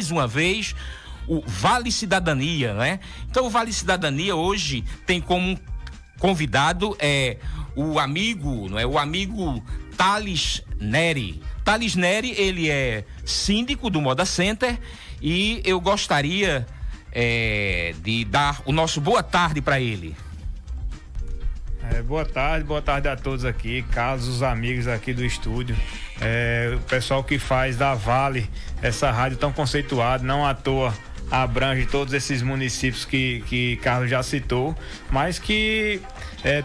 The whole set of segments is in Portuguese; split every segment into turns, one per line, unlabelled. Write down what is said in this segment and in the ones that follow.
mais uma vez o Vale Cidadania, né? Então o Vale Cidadania hoje tem como convidado o amigo, não é? O amigo Thales Neri. Thales Neri, ele é síndico do Moda Center e eu gostaria de dar o nosso boa tarde para ele.
Boa tarde a todos aqui, Carlos, os amigos aqui do estúdio, o pessoal que faz da Vale essa rádio tão conceituada, não à toa abrange todos esses municípios que Carlos já citou, mas que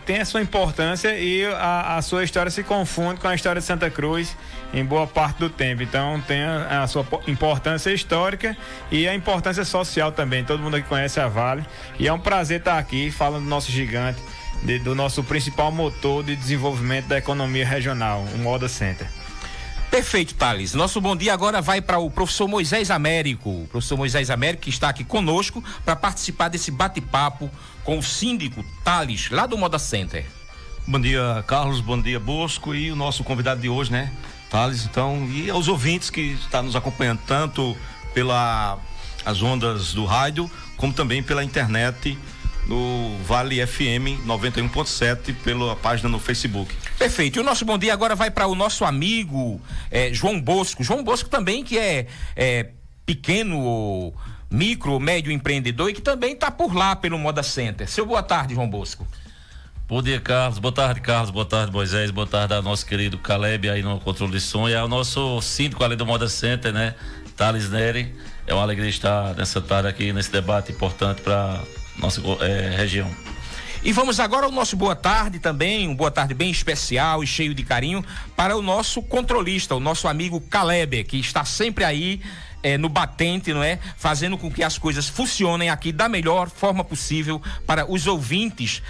tem a sua importância e a sua história se confunde com a história de Santa Cruz em boa parte do tempo. Então tem a sua importância histórica e a importância social também. Todo mundo aqui conhece a Vale e é um prazer estar aqui falando do nosso gigante, do nosso principal motor de desenvolvimento da economia regional, o Moda Center.
Perfeito, Thales. Nosso bom dia agora vai para o professor Moisés Américo. O professor Moisés Américo, que está aqui conosco para participar desse bate-papo com o síndico Thales, lá do Moda Center.
Bom dia, Carlos, bom dia, Bosco, e o nosso convidado de hoje, né, Thales, então, e aos ouvintes que estão nos acompanhando tanto pelas ondas do rádio, como também pela internet, no Vale FM 91.7, pela página no Facebook.
Perfeito. E o nosso bom dia agora vai para o nosso amigo João Bosco. João Bosco também, que é pequeno, micro, médio empreendedor e que também está por lá pelo Moda Center. Seu boa tarde, João Bosco.
Bom dia, Carlos. Boa tarde, Carlos. Boa tarde, Moisés. Boa tarde ao nosso querido Caleb aí no controle de som e ao nosso síndico ali do Moda Center, né? Thales Neri. É uma alegria estar nessa tarde aqui, nesse debate importante para nossa região.
E vamos agora ao nosso boa tarde também, um boa tarde bem especial e cheio de carinho para o nosso controlista, o nosso amigo Caleb, que está sempre aí no batente, não é? Fazendo com que as coisas funcionem aqui da melhor forma possível para os ouvintes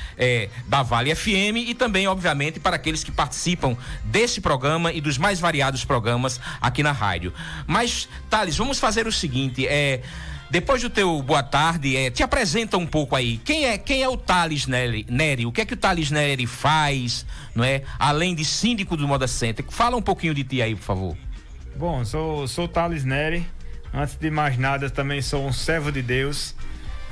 da Vale FM e também, obviamente, para aqueles que participam desse programa e dos mais variados programas aqui na rádio. Mas, Thales, vamos fazer o seguinte, depois do teu boa tarde, te apresenta um pouco aí. Quem é o Thales Neri? O que é que o Thales Neri faz, não é? Além de síndico do Moda Center. Fala um pouquinho de ti aí, por favor.
Bom, sou Thales Neri. Antes de mais nada, também sou um servo de Deus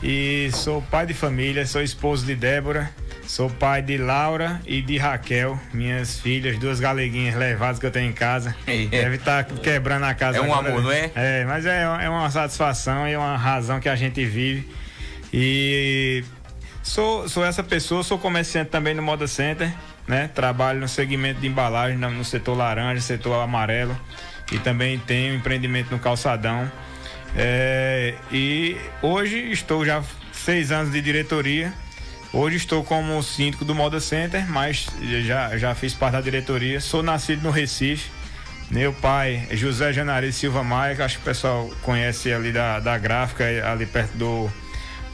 e sou pai de família, sou esposo de Débora, sou pai de Laura e de Raquel, minhas filhas, 2 galeguinhas levadas que eu tenho em casa. Deve estar quebrando a casa.
É um
agora,
amor, não é?
Mas é uma satisfação e uma razão que a gente vive. E sou essa pessoa, sou comerciante também no Moda Center, né? Trabalho no segmento de embalagem, no setor laranja, setor amarelo. E também tenho empreendimento no Calçadão. E hoje estou já 6 anos de diretoria. Hoje estou como síndico do Moda Center, mas já fiz parte da diretoria. Sou nascido no Recife. Meu pai é José Janari Silva Maia, que acho que o pessoal conhece ali da gráfica, ali perto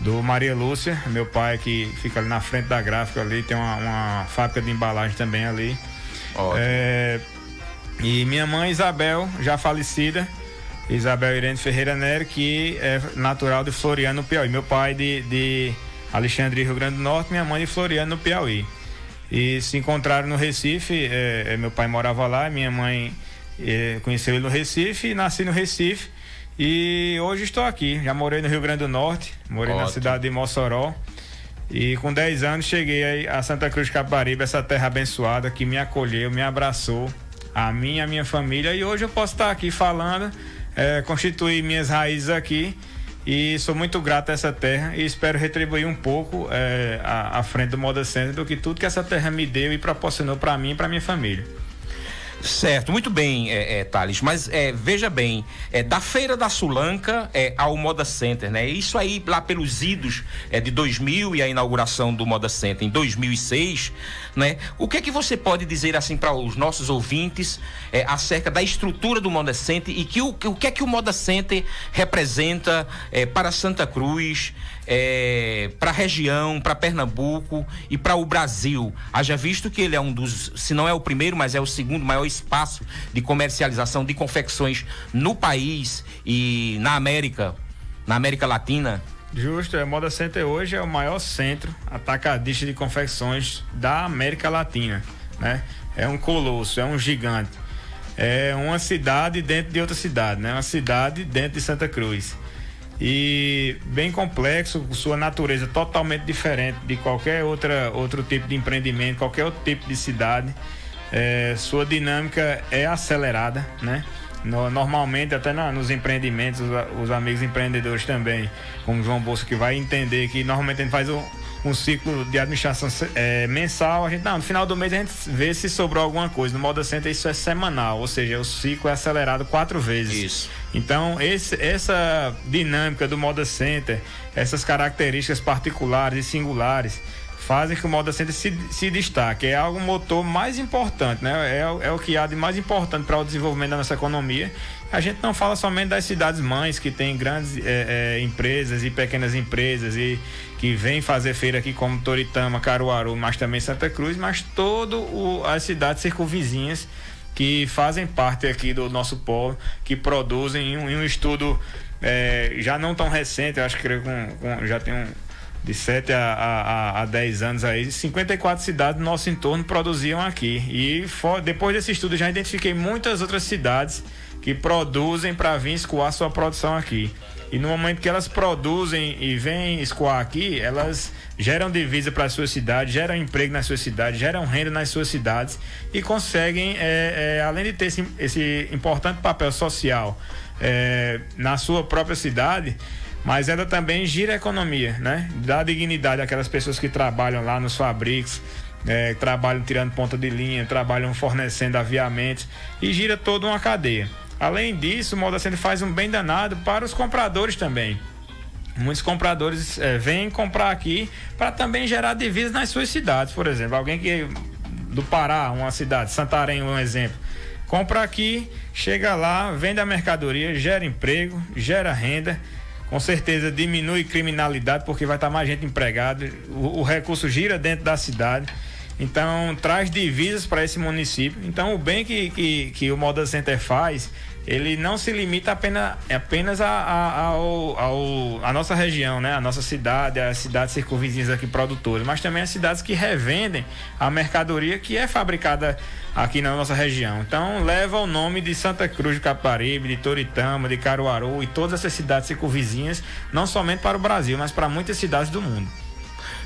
do Maria Lúcia. Meu pai que fica ali na frente da gráfica ali, tem uma fábrica de embalagem também ali. Ótimo. E minha mãe Isabel, já falecida, Isabel Irene Ferreira Neri, que é natural de Floriano, no Piauí. Meu pai de Alexandre, Rio Grande do Norte, minha mãe de Floriano, no Piauí. E se encontraram no Recife, meu pai morava lá, minha mãe conheceu ele no Recife, nasci no Recife e hoje estou aqui. Já morei no Rio Grande do Norte, morei na cidade de Mossoró e com 10 anos cheguei a Santa Cruz de Capibaribe, essa terra abençoada que me acolheu, me abraçou. A minha família, e hoje eu posso estar aqui falando, constituir minhas raízes aqui e sou muito grato a essa terra e espero retribuir um pouco à frente do Moda Center do que tudo que essa terra me deu e proporcionou para mim e para minha família.
Certo, muito bem, Thales, mas veja bem, da Feira da Sulanca ao Moda Center, né? Isso aí lá pelos idos de 2000 e a inauguração do Moda Center em 2006, né? O que é que você pode dizer assim para os nossos ouvintes acerca da estrutura do Moda Center e o que é que o Moda Center representa para Santa Cruz, para a região, para Pernambuco e para o Brasil? Haja visto que ele é um dos, se não é o primeiro, mas é o segundo maior espaço de comercialização de confecções no país e na América Latina.
Justo, o Moda Center hoje é o maior centro atacadista de confecções da América Latina, né? É um colosso, é um gigante. é uma cidade dentro de outra cidade, né? Uma cidade dentro de Santa Cruz. E bem complexo, sua natureza totalmente diferente de qualquer outro tipo de empreendimento, qualquer outro tipo de cidade. Sua dinâmica é acelerada, né? Normalmente, até nos empreendimentos, os amigos empreendedores também, como João Bosco, que vai entender que normalmente a gente faz um ciclo de administração mensal. No final do mês a gente vê se sobrou alguma coisa. No Moda Center isso é semanal, ou seja, o ciclo é acelerado 4 vezes.
Isso.
Então essa dinâmica do Moda Center, essas características particulares e singulares fazem que o Moda Center se destaque. É algo motor mais importante, né? É o que há de mais importante para o desenvolvimento da nossa economia. A gente não fala somente das cidades mães, que tem grandes empresas e pequenas empresas e que vêm fazer feira aqui, como Toritama, Caruaru, mas também Santa Cruz, mas todas as cidades circunvizinhas que fazem parte aqui do nosso polo, que produzem em um estudo já não tão recente, eu acho que já tem de 7 a 10 anos aí, 54 cidades do nosso entorno produziam aqui. E depois desse estudo já identifiquei muitas outras cidades que produzem para vir escoar sua produção aqui. E no momento que elas produzem e vêm escoar aqui, elas geram divisa para as suas cidades, geram emprego nas suas cidades, geram renda nas suas cidades e conseguem, além de ter esse importante papel social na sua própria cidade, mas ela também gira a economia, né? Dá dignidade àquelas pessoas que trabalham lá nos fabricos, trabalham tirando ponta de linha, trabalham fornecendo aviamentos e gira toda uma cadeia. Além disso, o Moda Center faz um bem danado para os compradores também. Muitos compradores vêm comprar aqui para também gerar divisas nas suas cidades. Por exemplo, alguém do Pará, uma cidade, Santarém, um exemplo, compra aqui, chega lá, vende a mercadoria, gera emprego, gera renda. Com certeza diminui criminalidade, porque vai estar mais gente empregada, o recurso gira dentro da cidade, então traz divisas para esse município. Então o bem que o Moda Center faz, ele não se limita apenas a nossa região, né? A nossa cidade, as cidades circunvizinhas aqui produtoras, mas também as cidades que revendem a mercadoria que é fabricada aqui na nossa região. Então leva o nome de Santa Cruz do Capibaribe, de Toritama, de Caruaru e todas essas cidades circunvizinhas, não somente para o Brasil, mas para muitas cidades do mundo.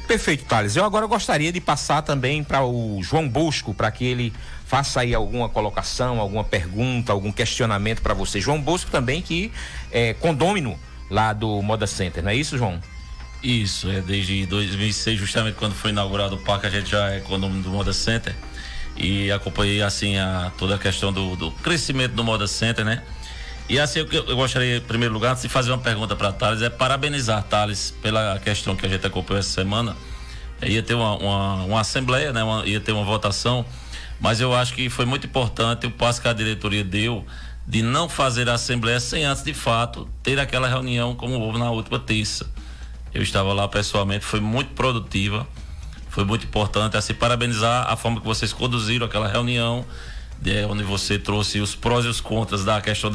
Perfeito, Thales. Eu agora gostaria de passar também para o João Bosco, para que ele faça aí alguma colocação, alguma pergunta, algum questionamento para você. João Bosco também, que é condômino lá do Moda Center, não é isso, João?
Isso, desde 2006, justamente quando foi inaugurado o parque, a gente já é condômino do Moda Center e acompanhei assim toda a questão do crescimento do Moda Center, né? E assim, eu gostaria, em primeiro lugar, de fazer uma pergunta para Thales, parabenizar Thales pela questão que a gente acompanhou essa semana. Ia ter uma assembleia, né? Ia ter uma votação, mas eu acho que foi muito importante o passo que a diretoria deu de não fazer a assembleia sem antes, de fato, ter aquela reunião como houve na última terça. Eu estava lá pessoalmente, foi muito produtiva, foi muito importante, assim, parabenizar a forma que vocês conduziram aquela reunião, onde você trouxe os prós e os contras da questão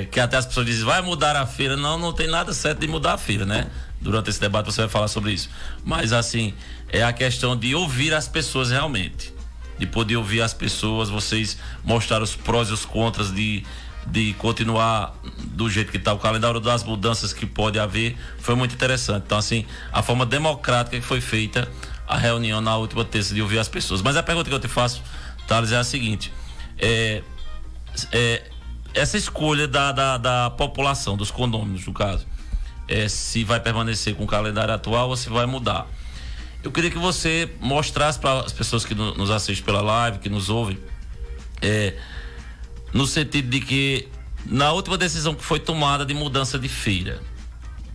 que até as pessoas dizem, vai mudar a feira. Não tem nada certo de mudar a feira, né? Durante esse debate você vai falar sobre isso. Mas assim, é a questão de ouvir as pessoas realmente. De poder ouvir as pessoas, vocês mostraram os prós e os contras de continuar do jeito que está o calendário, das mudanças que pode haver, foi muito interessante. Então assim, a forma democrática que foi feita a reunião na última terça, de ouvir as pessoas. Mas a pergunta que eu te faço, Thales, é a seguinte: essa escolha da população, dos condôminos, no caso, se vai permanecer com o calendário atual ou se vai mudar. Eu queria que você mostrasse para as pessoas que nos assistem pela live, que nos ouvem, no sentido de que na última decisão que foi tomada de mudança de feira,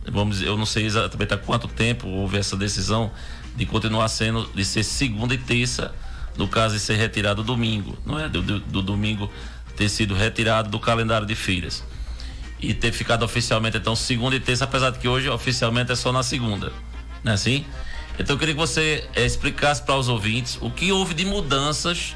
eu não sei exatamente há quanto tempo houve essa decisão de continuar de ser segunda e terça, no caso de ser retirado domingo, não é? Do domingo ter sido retirado do calendário de feiras e ter ficado oficialmente então segunda e terça, apesar de que hoje oficialmente é só na segunda, não é assim? Então eu queria que você explicasse para os ouvintes o que houve de mudanças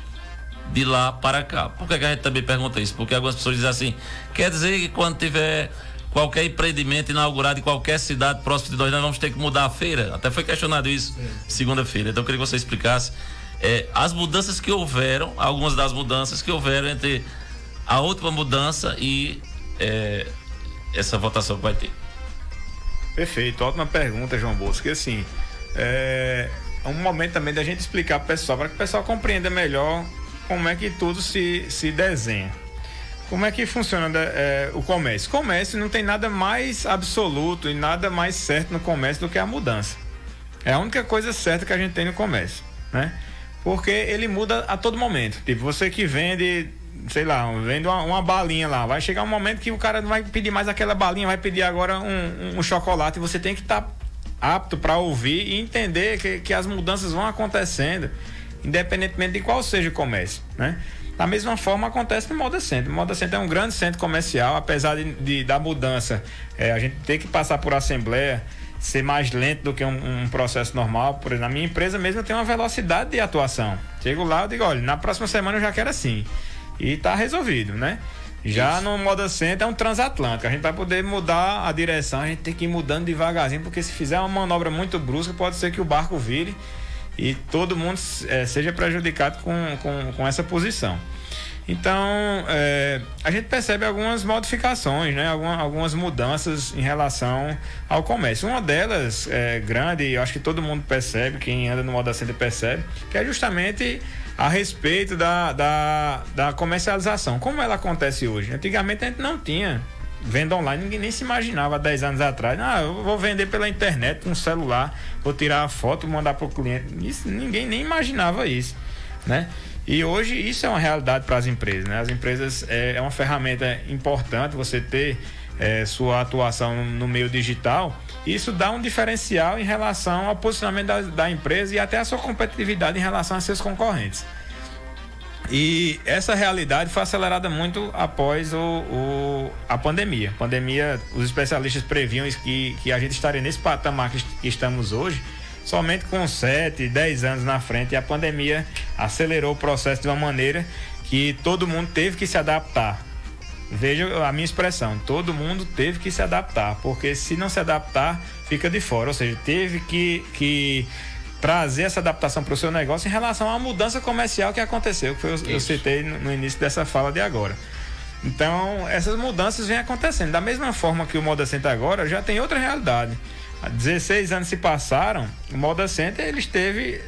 de lá para cá. Por que a gente também pergunta isso? Porque algumas pessoas dizem assim, quer dizer que quando tiver qualquer empreendimento inaugurado em qualquer cidade próxima de nós vamos ter que mudar a feira? Até foi questionado isso segunda-feira. Então eu queria que você explicasse as mudanças que houveram, algumas das mudanças que houveram entre a última mudança e essa votação que vai ter.
Perfeito, ótima pergunta, João Bosco. E assim, é um momento também da gente explicar para o pessoal, para que o pessoal compreenda melhor como é que tudo se desenha. Como é que funciona o comércio? Comércio não tem nada mais absoluto e nada mais certo no comércio do que a mudança. É a única coisa certa que a gente tem no comércio, né? Porque ele muda a todo momento. Tipo, você que vende, sei lá, vende uma balinha lá, vai chegar um momento que o cara não vai pedir mais aquela balinha, vai pedir agora um chocolate, e você tem que estar apto para ouvir e entender que as mudanças vão acontecendo, independentemente de qual seja o comércio, né? Da mesma forma acontece no Moda Center. O Moda Center é um grande centro comercial, apesar da mudança, a gente ter que passar por assembleia, ser mais lento do que um processo normal. Por exemplo, na minha empresa mesmo eu tenho uma velocidade de atuação. Chego lá, eu digo, olha, na próxima semana eu já quero assim. E tá resolvido, né? Já no Moda Center é um transatlântico. A gente vai poder mudar a direção, a gente tem que ir mudando devagarzinho, porque se fizer uma manobra muito brusca, pode ser que o barco vire e todo mundo seja prejudicado com essa posição. Então, a gente percebe algumas modificações, né? Algumas mudanças em relação ao comércio. Uma delas grande, eu acho que todo mundo percebe, quem anda no Moda Center percebe, que é justamente a respeito da comercialização. Como ela acontece hoje? Antigamente a gente não tinha venda online, ninguém nem se imaginava há 10 anos atrás. Eu vou vender pela internet com um celular, vou tirar a foto e mandar para o cliente. Isso, ninguém nem imaginava isso, né? E hoje isso é uma realidade para as empresas, né? As empresas é uma ferramenta importante você ter sua atuação no meio digital. Isso dá um diferencial em relação ao posicionamento da empresa e até a sua competitividade em relação a seus concorrentes. E essa realidade foi acelerada muito após a pandemia. A pandemia, os especialistas previam que a gente estaria nesse patamar que estamos hoje somente com 7, 10 anos na frente, e a pandemia acelerou o processo de uma maneira que todo mundo teve que se adaptar. Veja a minha expressão, todo mundo teve que se adaptar, porque se não se adaptar, fica de fora, ou seja, teve que trazer essa adaptação para o seu negócio em relação à mudança comercial que aconteceu, que eu citei no início dessa fala de agora. Então, essas mudanças vêm acontecendo. Da mesma forma que o Moda Center agora já tem outra realidade. Há 16 anos se passaram, o Moda Center ele esteve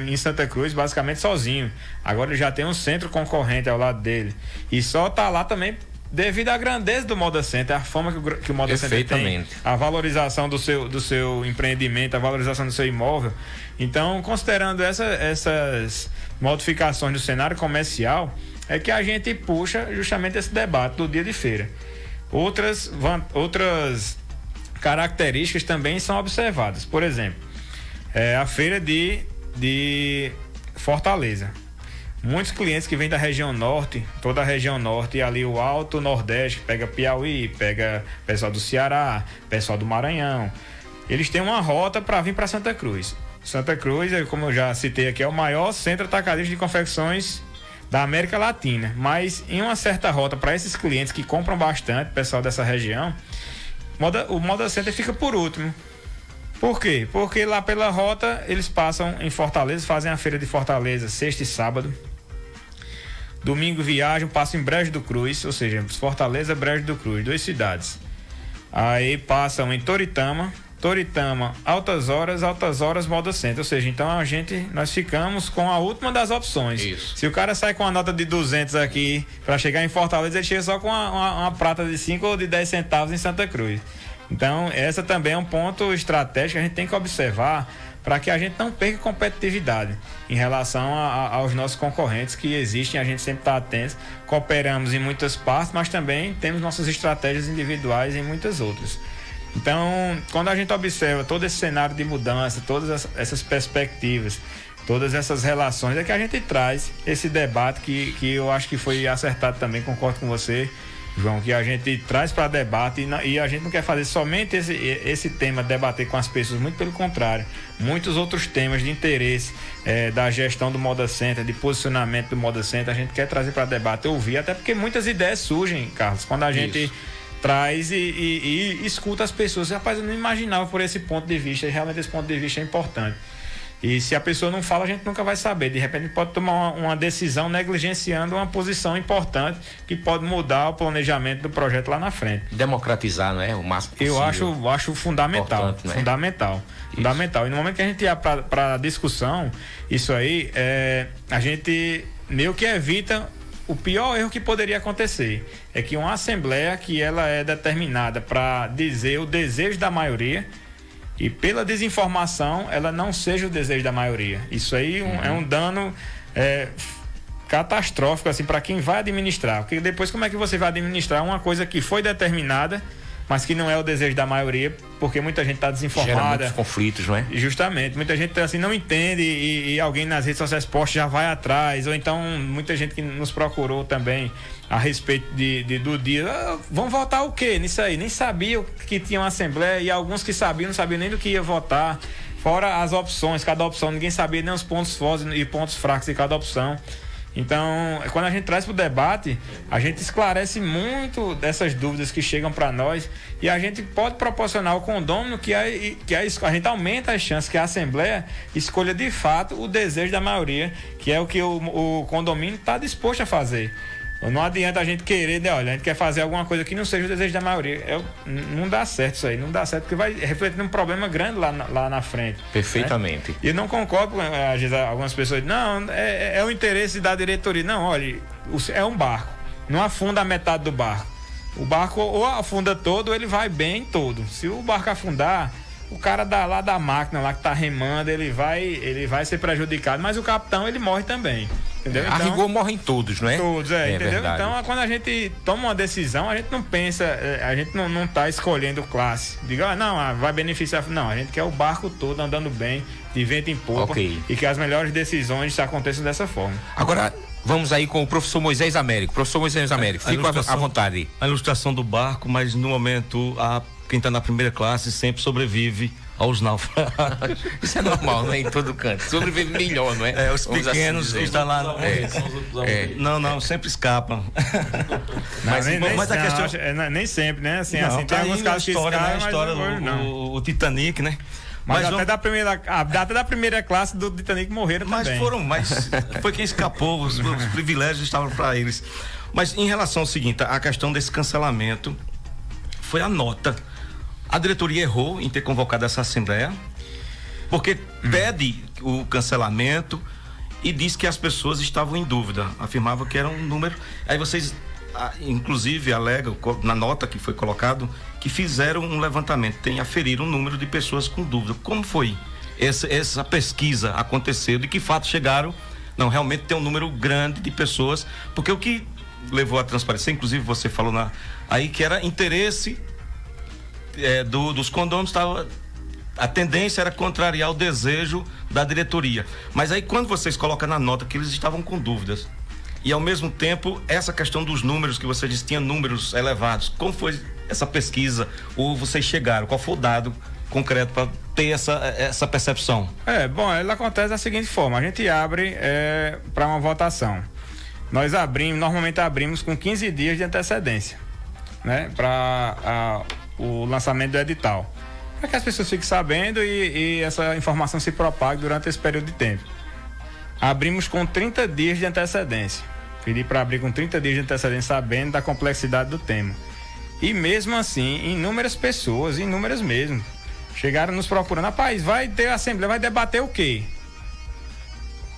em Santa Cruz basicamente sozinho. Agora ele já tem um centro concorrente ao lado dele. E só está lá também devido à grandeza do Moda Center, a fama que o Moda Center tem, a valorização do seu empreendimento, a valorização do seu imóvel. Então, considerando essas modificações do cenário comercial, é que a gente puxa justamente esse debate do dia de feira. Outras características também são observadas. Por exemplo, a feira de Fortaleza. Muitos clientes que vêm da região norte, toda a região norte, e ali o Alto Nordeste, pega Piauí, pega pessoal do Ceará, pessoal do Maranhão, eles têm uma rota para vir para Santa Cruz. Santa Cruz, como eu já citei aqui, é o maior centro atacadista de confecções da América Latina, mas em uma certa rota para esses clientes que compram bastante, pessoal dessa região, o Moda Center fica por último. Por quê? Porque lá pela rota eles passam em Fortaleza, fazem a feira de Fortaleza sexta e sábado. Domingo viajam, passam em Brejo do Cruz, ou seja, Fortaleza, Brejo do Cruz, 2 cidades. Aí passam em Toritama, Altas Horas, Moda Center. Ou seja, então nós ficamos com a última das opções. Isso. Se o cara sai com uma nota de 200 aqui para chegar em Fortaleza, ele chega só com uma prata de 5 ou de 10 centavos em Santa Cruz. Então, essa também é um ponto estratégico que a gente tem que observar para que a gente não perca competitividade em relação aos nossos concorrentes que existem. A gente sempre está atento, cooperamos em muitas partes, mas também temos nossas estratégias individuais em muitas outras. Então, quando a gente observa todo esse cenário de mudança, todas essas perspectivas, todas essas relações, é que a gente traz esse debate que eu acho que foi acertado também, concordo com você, João, que a gente traz para debate e a gente não quer fazer somente esse tema, debater com as pessoas, muito pelo contrário, muitos outros temas de interesse da gestão do Moda Center, de posicionamento do Moda Center, a gente quer trazer para debate, ouvir, até porque muitas ideias surgem, Carlos, quando a gente traz e escuta as pessoas. Rapaz, eu não imaginava por esse ponto de vista, e realmente esse ponto de vista é importante. E se a pessoa não fala, a gente nunca vai saber. De repente pode tomar uma decisão negligenciando uma posição importante que pode mudar o planejamento do projeto lá na frente.
Democratizar, não é? O máximo possível.
Eu acho fundamental.
Importante, né?
Fundamental.
Isso.
Fundamental. E no momento que a gente ia para discussão, isso aí, a gente meio que evita o pior erro que poderia acontecer. É que uma assembleia que ela é determinada para dizer o desejo da maioria, e pela desinformação ela não seja o desejo da maioria. Isso aí é um dano catastrófico assim para quem vai administrar. Porque depois como é que você vai administrar uma coisa que foi determinada, mas que não é o desejo da maioria, porque muita gente está desinformada.
Gera muitos conflitos, não é?
Justamente, muita gente assim não entende e alguém nas redes sociais posta já vai atrás, ou então muita gente que nos procurou também a respeito do dia, vão votar o quê nisso aí? Nem sabia que tinha uma assembleia, e alguns que sabiam, não sabiam nem do que ia votar, fora as opções, cada opção, ninguém sabia nem os pontos fortes e pontos fracos de cada opção. Então, quando a gente traz para o debate, a gente esclarece muito dessas dúvidas que chegam para nós, e a gente pode proporcionar o condômino que a gente aumenta as chances que a Assembleia escolha de fato o desejo da maioria, que é o que o condomínio está disposto a fazer. Não adianta a gente querer, né? Olha, a gente quer fazer alguma coisa que não seja o desejo da maioria. Não dá certo isso aí, não dá certo, porque vai refletir um problema grande lá na frente.
Perfeitamente.
Né? E eu não concordo com, às vezes, algumas pessoas dizem, não, é o interesse da diretoria. Não, olha, é um barco, não afunda a metade do barco. O barco ou afunda todo, ou ele vai bem todo. Se o barco afundar, o cara da máquina lá que tá remando, ele vai ser prejudicado, mas o capitão, ele morre também. Entendeu?
A rigor morrem todos, não é?
Todos, entendeu?
Verdade.
Então, quando a gente toma uma decisão, a gente não pensa, a gente não tá escolhendo classe. Diga, vai beneficiar. Não, a gente quer o barco todo andando bem, de vento em popa,
Ok.
e que as melhores decisões aconteçam dessa forma.
Agora, vamos aí com o professor Moisés Américo. Professor Moisés Américo, fique à vontade.
A ilustração do barco, mas no momento, quem está na primeira classe sempre sobrevive aos naufrágios.
Isso é normal, né? Em todo canto. Sobrevive melhor, não é?
Os pequenos estão lá. Não, sempre escapam.
Mas a questão nem sempre, né? Assim, tem alguns casos que escapam, mas
o Titanic, né?
Mas até da primeira classe do Titanic morreram também.
Mas foi quem escapou, os privilégios estavam para eles. Mas em relação ao seguinte, a questão desse cancelamento foi a nota. A diretoria errou em ter convocado essa assembleia, porque pede o cancelamento e diz que as pessoas estavam em dúvida, afirmava que era um número. Aí vocês, inclusive, alegam na nota que foi colocado que fizeram um levantamento, tem aferido um número de pessoas com dúvida. Como foi essa pesquisa aconteceu? De que fato chegaram? Não, realmente tem um número grande de pessoas, porque o que levou à transparência, inclusive você falou aí que era interesse dos condôminos, a tendência era contrariar o desejo da diretoria. Mas aí quando vocês colocam na nota que eles estavam com dúvidas, e ao mesmo tempo essa questão dos números que você disse, tinha números elevados, como foi essa pesquisa? Ou vocês chegaram, qual foi o dado concreto para ter essa percepção?
Ela acontece da seguinte forma: a gente abre para uma votação. Nós normalmente abrimos com 15 dias de antecedência, né? Para o lançamento do edital, para que as pessoas fiquem sabendo e essa informação se propague durante esse período de tempo. Abrimos com 30 dias de antecedência. Pedi para abrir com 30 dias de antecedência, sabendo da complexidade do tema. E mesmo assim, inúmeras pessoas, inúmeras mesmo, chegaram nos procurando. Rapaz, vai ter assembleia, vai debater o quê?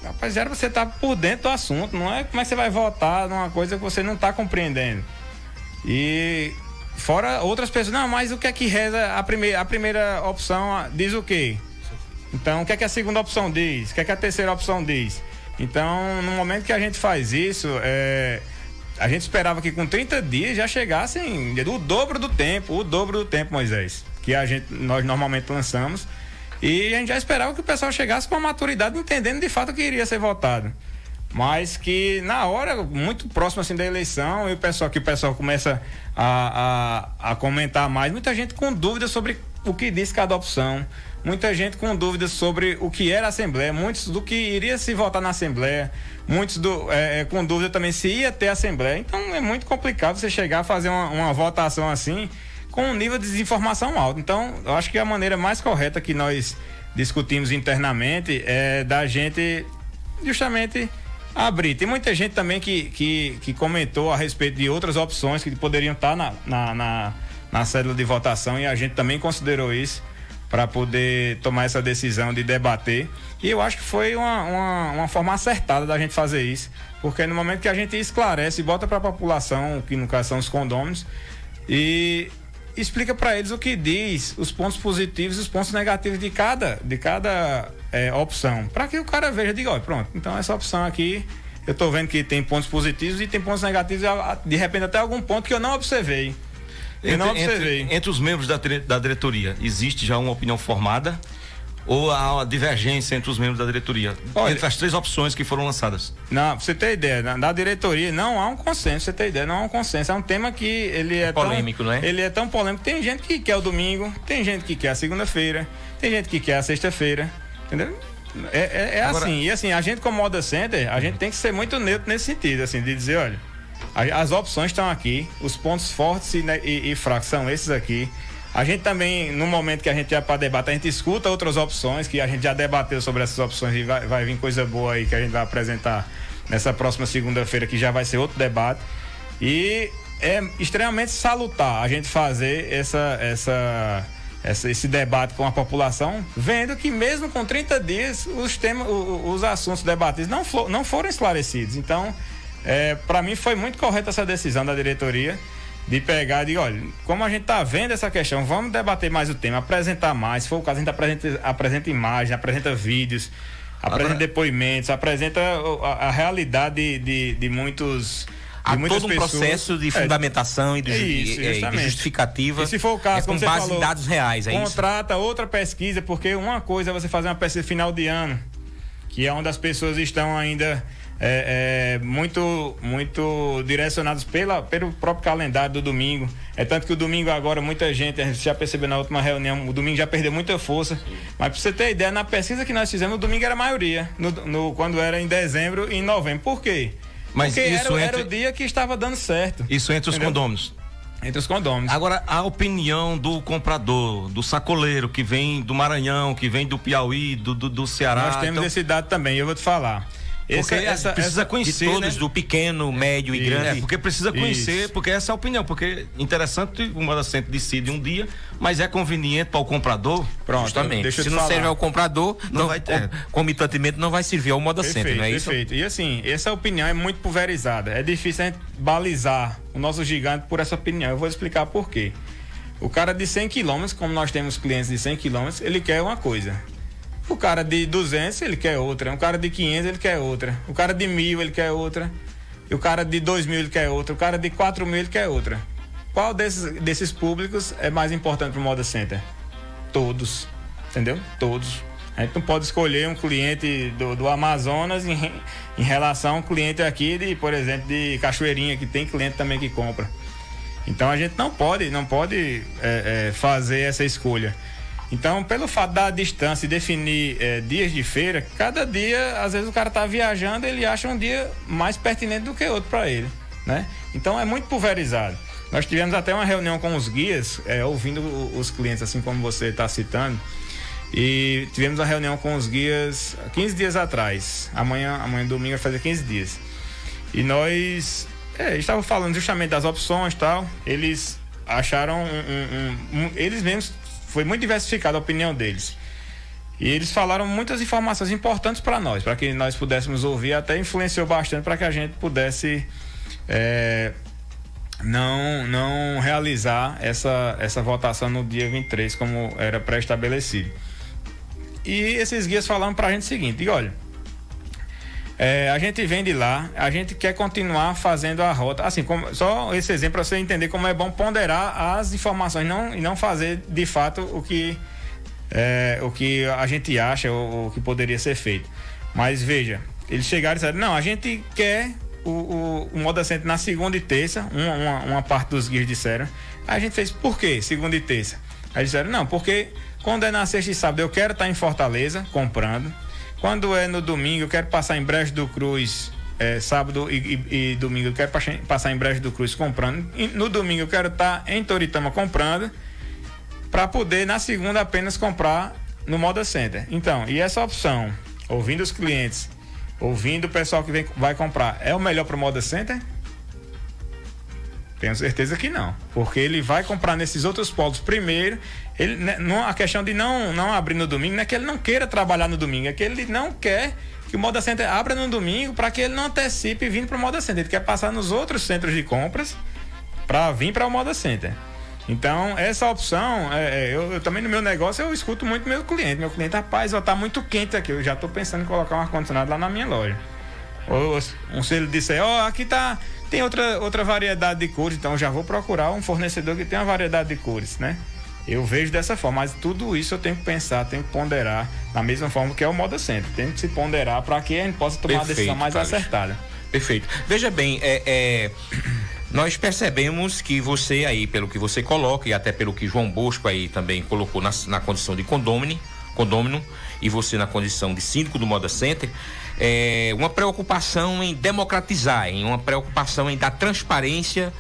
Rapaz, era você estar por dentro do assunto, não é como é que você vai votar numa coisa que você não está compreendendo. E fora outras pessoas, não, mas o que é que reza a primeira opção diz o quê? Então, o que é que a segunda opção diz? O que é que a terceira opção diz? Então, no momento que a gente faz isso, a gente esperava que com 30 dias já chegassem o dobro do tempo, Moisés, que nós normalmente lançamos, e a gente já esperava que o pessoal chegasse com a maturidade, entendendo de fato o que iria ser votado. Mas que na hora, muito próximo assim da eleição, e o pessoal começa a comentar mais, muita gente com dúvidas sobre o que diz cada opção, muita gente com dúvidas sobre o que era a Assembleia, muitos do que iria se votar na Assembleia, muitos com dúvida também se ia ter Assembleia. Então é muito complicado você chegar a fazer uma votação assim, com um nível de desinformação alto. Então eu acho que a maneira mais correta que nós discutimos internamente é da gente justamente abrir. Tem muita gente também que comentou a respeito de outras opções que poderiam estar na cédula de votação, e a gente também considerou isso para poder tomar essa decisão de debater. E eu acho que foi uma forma acertada da gente fazer isso, porque no momento que a gente esclarece e bota para a população, que no caso são os condôminos, e explica para eles o que diz, os pontos positivos e os pontos negativos de cada opção, para que o cara veja e diga, olha, pronto, então essa opção aqui eu tô vendo que tem pontos positivos e tem pontos negativos, de repente até algum ponto que eu não observei.
Entre os membros da diretoria, existe já uma opinião formada ou há uma divergência entre os membros da diretoria?
Olha,
entre as 3 opções que foram lançadas.
Não, pra você ter ideia, da diretoria não há um consenso, você ter ideia, não há um consenso. É um tema que ele é
polêmico,
tão,
não é?
Ele é tão polêmico. Tem gente que quer o domingo, tem gente que quer a segunda-feira, tem gente que quer a sexta-feira, entendeu? Agora, assim, e assim, a gente como Moda Center, a gente tem que ser muito neutro nesse sentido, assim, de dizer, olha, as opções estão aqui, os pontos fortes e fracos são esses aqui. A gente também, no momento que a gente vai para debate, a gente escuta outras opções, que a gente já debateu sobre essas opções e vai vir coisa boa aí que a gente vai apresentar nessa próxima segunda-feira, que já vai ser outro debate. E é extremamente salutar a gente fazer esse debate com a população, vendo que mesmo com 30 dias os assuntos debatidos não foram esclarecidos. Então, para mim foi muito correta essa decisão da diretoria de pegar e dizer, olha, como a gente está vendo essa questão, vamos debater mais o tema, apresentar mais, se for o caso a gente apresenta imagens, apresenta vídeos, apresenta depoimentos, apresenta a realidade de muitas
todo um
pessoas.
Processo de fundamentação e de justificativa.
E se for o caso,
com base em dados reais,
contrata outra pesquisa, porque uma coisa é você fazer uma pesquisa final de ano, que é onde as pessoas estão ainda muito direcionados pelo próprio calendário do domingo. É tanto que o domingo agora, muita gente, a gente já percebeu na última reunião, o domingo já perdeu muita força. Mas pra você ter ideia, na pesquisa que nós fizemos, o domingo era a maioria, quando era em dezembro e em novembro. Por quê?
Mas
porque
isso
era o dia que estava dando certo.
Isso entre os condôminos.
Entre os condôminos.
Agora, a opinião do comprador, do sacoleiro, que vem do Maranhão, que vem do Piauí, do Ceará.
Nós temos esse dado também, eu vou te falar.
Precisa conhecer,
de todos,
né?
do pequeno, médio e grande.
Porque precisa conhecer, porque essa é a opinião. Porque interessante, o Moda Center decide um dia, mas é conveniente para o comprador.
Pronto, justamente. Se não serve ao comprador, não vai ter. Comitantemente não vai servir ao Moda Center, não é isso?
Perfeito. E assim, essa opinião é muito pulverizada. É difícil a gente balizar o nosso gigante por essa opinião. Eu vou explicar por quê. O cara de 100 quilômetros, como nós temos clientes de 100 quilômetros, ele quer uma coisa. O cara de 200, ele quer outra. O cara de 500, ele quer outra. O cara de 1.000, ele quer outra. E o cara de 2.000, ele quer outra. O cara de 4.000, ele quer outra. Qual desses públicos é mais importante para o Moda Center? Todos. Entendeu? Todos. A gente não pode escolher um cliente do Amazonas em relação a um cliente aqui, por exemplo, de Cachoeirinha, que tem cliente também que compra. Então a gente não pode fazer essa escolha. Então, pelo fato da distância e definir dias de feira, cada dia, às vezes o cara tá viajando, ele acha um dia mais pertinente do que outro para ele, né? Então é muito pulverizado. Nós tivemos até uma reunião com os guias, ouvindo os clientes, assim como você está citando, e tivemos uma reunião com os guias 15 dias atrás. Amanhã domingo vai fazer 15 dias. E nós estávamos falando justamente das opções e tal. Eles acharam eles mesmos. Foi muito diversificada a opinião deles. E eles falaram muitas informações importantes para nós, para que nós pudéssemos ouvir, até influenciou bastante para que a gente pudesse não realizar essa votação no dia 23, como era pré-estabelecido. E esses guias falaram para a gente o seguinte: e olha, a gente vem de lá, a gente quer continuar fazendo a rota, assim, só esse exemplo para você entender como é bom ponderar as informações e não fazer de fato o que a gente acha ou o que poderia ser feito. Mas veja, eles chegaram e disseram: não, a gente quer o Moda Center na segunda e terça, uma parte dos guias disseram. Aí a gente fez: por quê segunda e terça? Aí disseram: não, porque quando é na sexta e sábado eu quero estar em Fortaleza comprando. Quando é no domingo, eu quero passar em Brejo do Cruz, sábado e domingo eu quero passar em Brejo do Cruz comprando. E no domingo eu quero estar em Toritama comprando, para poder na segunda apenas comprar no Moda Center. Então, e essa opção, ouvindo os clientes, ouvindo o pessoal que vai comprar, é o melhor para o Moda Center? Tenho certeza que não, porque ele vai comprar nesses outros polos primeiro. A questão de não abrir no domingo não é que ele não queira trabalhar no domingo, é que ele não quer que o Moda Center abra no domingo para que ele não antecipe vindo para o Moda Center. Ele quer passar nos outros centros de compras para vir para o Moda Center. Então, essa opção, eu também no meu negócio, eu escuto muito meu cliente. Meu cliente, rapaz, tá muito quente aqui, eu já estou pensando em colocar um ar-condicionado lá na minha loja. Ou se ele disser, aqui tem outra variedade de cores, então eu já vou procurar um fornecedor que tem uma variedade de cores, né? Eu vejo dessa forma, mas tudo isso eu tenho que pensar, tenho que ponderar da mesma forma que é o Moda Center. Tem que se ponderar para que a gente possa tomar uma decisão mais acertada.
Perfeito. Veja bem, nós percebemos que você aí, pelo que você coloca e até pelo que João Bosco aí também colocou na condição de condômino, e você na condição de síndico do Moda Center, uma preocupação em democratizar, uma preocupação em dar transparência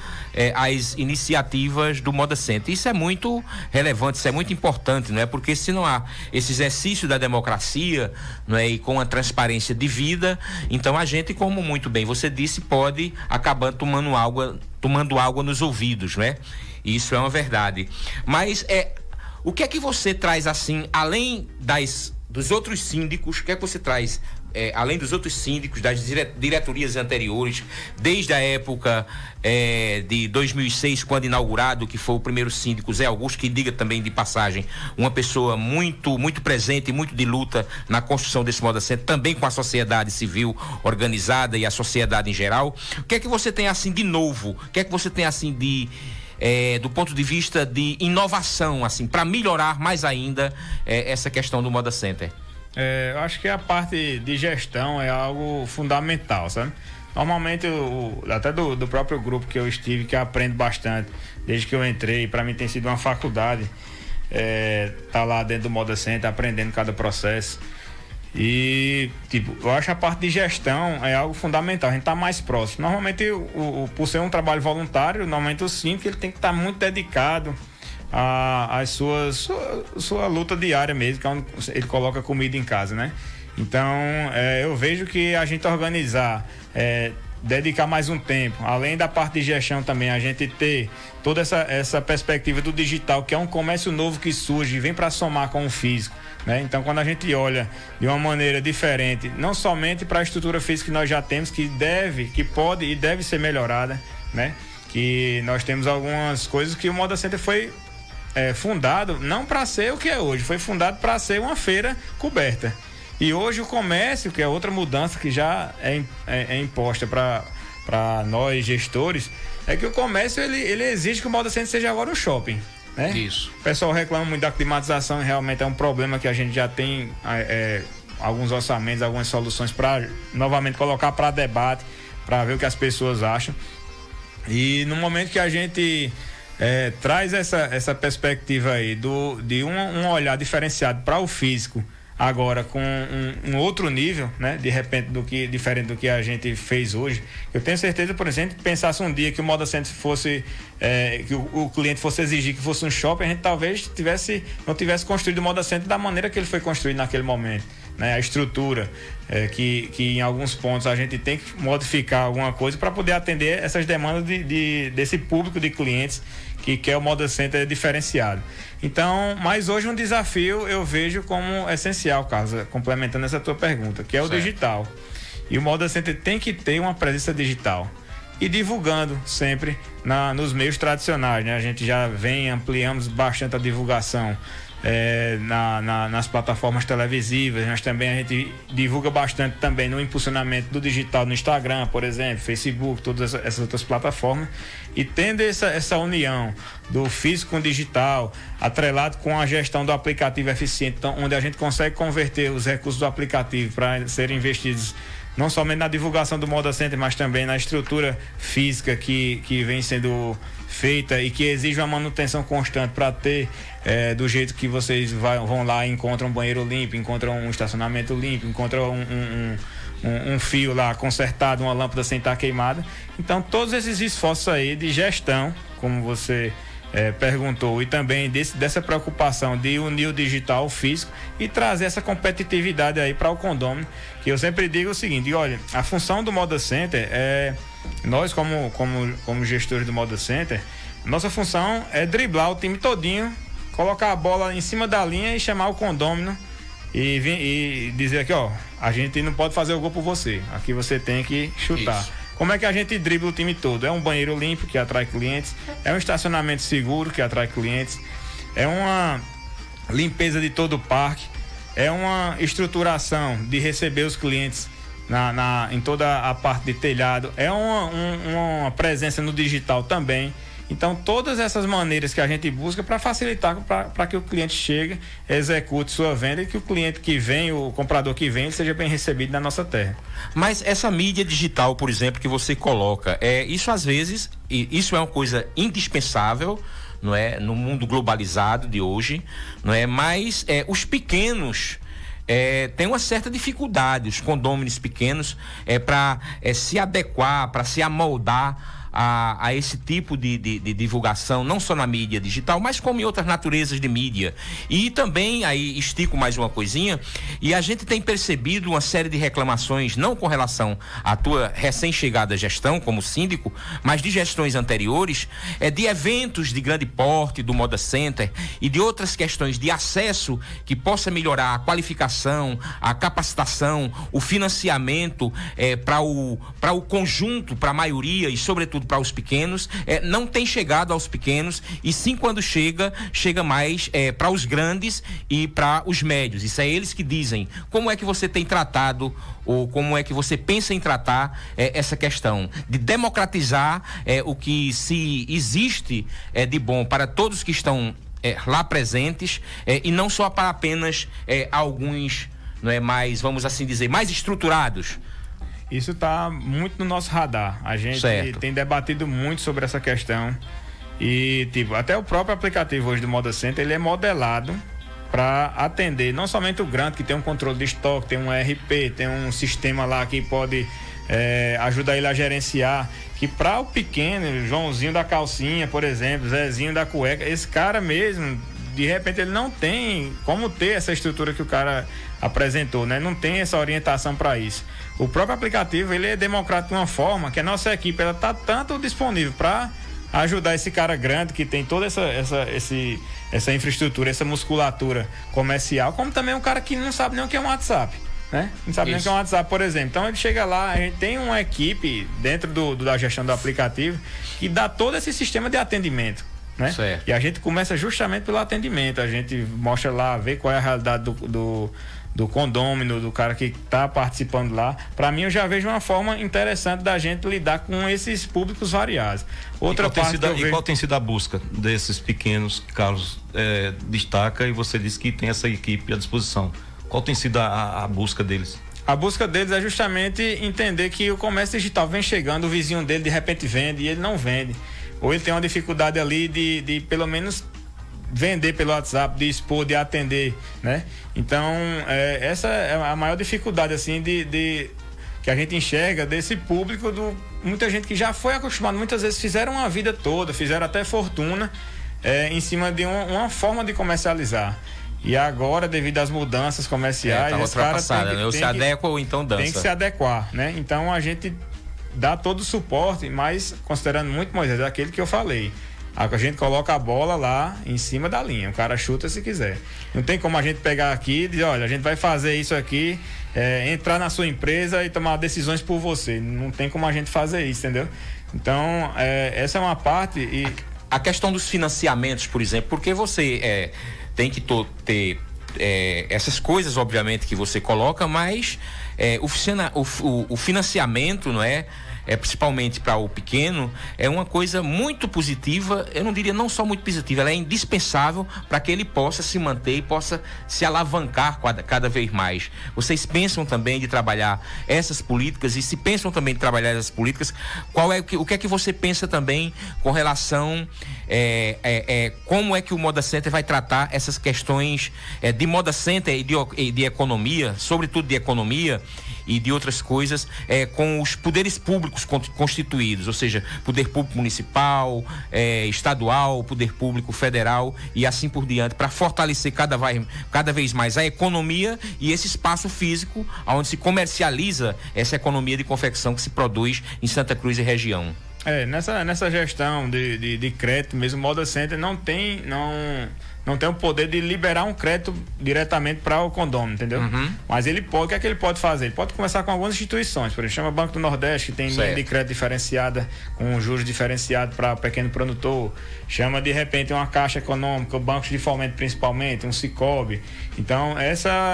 às iniciativas do Moda Center. Isso é muito relevante, isso é muito importante, não é? Porque se não há esse exercício da democracia, não é? E com a transparência de vida, então a gente, como muito bem você disse, pode acabar tomando água nos ouvidos, não é? Isso é uma verdade. Mas o que é que você traz assim, além dos outros síndicos, o que é que você traz além dos outros síndicos, das diretorias anteriores, desde a época de 2006, quando inaugurado, que foi o primeiro síndico, Zé Augusto, que diga também de passagem, uma pessoa muito, muito presente e muito de luta na construção desse Moda Center, também com a sociedade civil organizada e a sociedade em geral. O que é que você tem assim de novo? O que é que você tem assim do ponto de vista de inovação, assim, para melhorar mais ainda essa questão do Moda Center?
Eu acho que a parte de gestão é algo fundamental, sabe? Normalmente, até do próprio grupo que eu estive, que eu aprendo bastante desde que eu entrei, para mim tem sido uma faculdade tá lá dentro do Moda Center, aprendendo cada processo. E, eu acho a parte de gestão é algo fundamental, a gente tá mais próximo. Normalmente, por ser um trabalho voluntário, normalmente eu sinto que ele tem que estar muito dedicado a sua luta diária mesmo, que é onde ele coloca comida em casa, né? Então, eu vejo que a gente organizar, dedicar mais um tempo, além da parte de gestão também, a gente ter toda essa perspectiva do digital, que é um comércio novo que surge e vem para somar com o físico, né? Então, quando a gente olha de uma maneira diferente, não somente para a estrutura física que nós já temos, que pode e deve ser melhorada, né? Que nós temos algumas coisas que o Moda Center foi fundado não para ser o que é hoje, foi fundado para ser uma feira coberta. E hoje o comércio, que é outra mudança que já é imposta para nós gestores, é que o comércio ele exige que o Moda Center seja agora um shopping, né?
Isso.
O pessoal reclama muito da climatização, e realmente é um problema que a gente já tem alguns orçamentos, algumas soluções para novamente colocar para debate, para ver o que as pessoas acham. E no momento que a gente traz essa perspectiva aí de um olhar diferenciado para o físico, agora com um outro nível, né? De repente diferente do que a gente fez hoje. Eu tenho certeza, por exemplo, que pensasse um dia que o Moda Center fosse, que o cliente fosse exigir que fosse um shopping, a gente talvez não tivesse construído o Moda Center da maneira que ele foi construído naquele momento, né? A estrutura, que em alguns pontos a gente tem que modificar alguma coisa para poder atender essas demandas desse público de clientes que quer o Moda Center diferenciado. Então, mas hoje um desafio eu vejo como essencial, Carlos, complementando essa tua pergunta, que é o digital. E o Moda Center tem que ter uma presença digital e divulgando sempre nos meios tradicionais, né? A gente já ampliamos bastante a divulgação nas plataformas televisivas, mas também a gente divulga bastante também no impulsionamento do digital no Instagram, por exemplo, Facebook, todas essas outras plataformas, e tendo essa união do físico com o digital, atrelado com a gestão do aplicativo eficiente, então, onde a gente consegue converter os recursos do aplicativo para serem investidos não somente na divulgação do Moda Center, mas também na estrutura física que vem sendo feita e que exige uma manutenção constante para ter do jeito que vocês vão lá e encontram um banheiro limpo, encontram um estacionamento limpo, encontram um fio lá consertado, uma lâmpada sem estar queimada. Então todos esses esforços aí de gestão, como você perguntou, e também dessa preocupação de unir o digital ao físico e trazer essa competitividade aí para o condômino, que eu sempre digo o seguinte: olha, a função do Moda Center nós como gestores do Moda Center, nossa função é driblar o time todinho, colocar a bola em cima da linha e chamar o condômino e dizer aqui, ó, a gente não pode fazer o gol por você, aqui você tem que chutar. Isso. Como é que a gente dribla o time todo? É um banheiro limpo que atrai clientes, é um estacionamento seguro que atrai clientes, é uma limpeza de todo o parque, é uma estruturação de receber os clientes em toda a parte de telhado, é uma presença no digital também. Então, todas essas maneiras que a gente busca para facilitar para que o cliente chegue, execute sua venda e que o cliente que vem, o comprador que vem, ele seja bem recebido na nossa terra.
Mas essa mídia digital, por exemplo, que você coloca, isso às vezes, isso é uma coisa indispensável, não é, no mundo globalizado de hoje, não é? Mas os pequenos tem uma certa dificuldade, os condôminos pequenos, para se adequar, para se amoldar a esse tipo de divulgação, não só na mídia digital, mas como em outras naturezas de mídia. E também, aí estico mais uma coisinha, e a gente tem percebido uma série de reclamações, não com relação à tua recém-chegada gestão como síndico, mas de gestões anteriores, de eventos de grande porte do Moda Center e de outras questões de acesso que possa melhorar a qualificação, a capacitação, o financiamento para o conjunto, para a maioria e sobretudo para os pequenos, não tem chegado aos pequenos, e sim, quando chega mais para os grandes e para os médios. Isso é eles que dizem. Como é que você tem tratado, ou como é que você pensa em tratar essa questão de democratizar o que se existe de bom para todos que estão lá presentes, e não só para apenas alguns, não é, mais, vamos assim dizer, mais estruturados?
Isso está muito no nosso radar. A gente tem debatido muito sobre essa questão. E, até o próprio aplicativo hoje do Moda Center, ele é modelado para atender não somente o grande, que tem um controle de estoque, tem um ERP, tem um sistema lá que pode ajudar ele a gerenciar, que para o pequeno, Joãozinho da calcinha, por exemplo, Zezinho da cueca, esse cara mesmo, de repente ele não tem como ter essa estrutura que o cara apresentou, né? Não tem essa orientação para isso. O próprio aplicativo, ele é democrático de uma forma que a nossa equipe, ela tá tanto disponível para ajudar esse cara grande que tem toda essa infraestrutura, essa musculatura comercial, como também um cara que não sabe nem o que é um WhatsApp, né? Não sabe nem o que é um WhatsApp, por exemplo. Então ele chega lá, a gente tem uma equipe dentro da gestão do aplicativo que dá todo esse sistema de atendimento, né? E a gente começa justamente pelo atendimento. A gente mostra lá, vê qual é a realidade do condômino, do cara que está participando lá. Para mim, eu já vejo uma forma interessante da gente lidar com esses públicos variados.
Qual tem sido a busca desses pequenos que Carlos destaca, e você disse que tem essa equipe à disposição? Qual tem sido a busca deles?
A busca deles é justamente entender que o comércio digital vem chegando, o vizinho dele de repente vende e ele não vende. Ou ele tem uma dificuldade ali de pelo menos vender pelo WhatsApp, de expor, de atender, né? Então, essa é a maior dificuldade, assim, que a gente enxerga desse público, muita gente que já foi acostumado, muitas vezes fizeram uma vida toda, fizeram até fortuna em cima de uma forma de comercializar. E agora, devido às mudanças comerciais,
tá ultrapassada, né? Ou se adequa ou então dança.
Tem que se adequar, né? Então a gente dá todo o suporte, mas considerando muito, Moisés, aquele que eu falei. A gente coloca a bola lá em cima da linha, o cara chuta se quiser. Não tem como a gente pegar aqui e dizer, olha, a gente vai fazer isso aqui, entrar na sua empresa e tomar decisões por você. Não tem como a gente fazer isso, entendeu? Então, essa é uma parte. E
a questão dos financiamentos, por exemplo, porque você tem que ter essas coisas, obviamente, que você coloca, mas o financiamento, não é? Principalmente para o pequeno, é uma coisa muito positiva. Eu não diria não só muito positiva, ela é indispensável para que ele possa se manter e possa se alavancar cada vez mais. Vocês pensam também de trabalhar essas políticas, e se pensam também de trabalhar essas políticas, o que é que você pensa também com relação como é que o Moda Center vai tratar essas questões de Moda Center e de economia, sobretudo de economia, e de outras coisas, com os poderes públicos constituídos, ou seja, poder público municipal, estadual, poder público federal e assim por diante, para fortalecer cada vez mais a economia e esse espaço físico onde se comercializa essa economia de confecção que se produz em Santa Cruz e região.
Nessa gestão de crédito mesmo, o Moda Center não tem o poder de liberar um crédito diretamente para o condômino, entendeu? Mas ele pode, o que é que ele pode fazer? Ele pode conversar com algumas instituições, por exemplo, chama Banco do Nordeste, que tem linha de crédito diferenciada, com juros diferenciados para pequeno produtor, chama de repente uma Caixa Econômica, bancos de fomento principalmente, um Sicob. Então,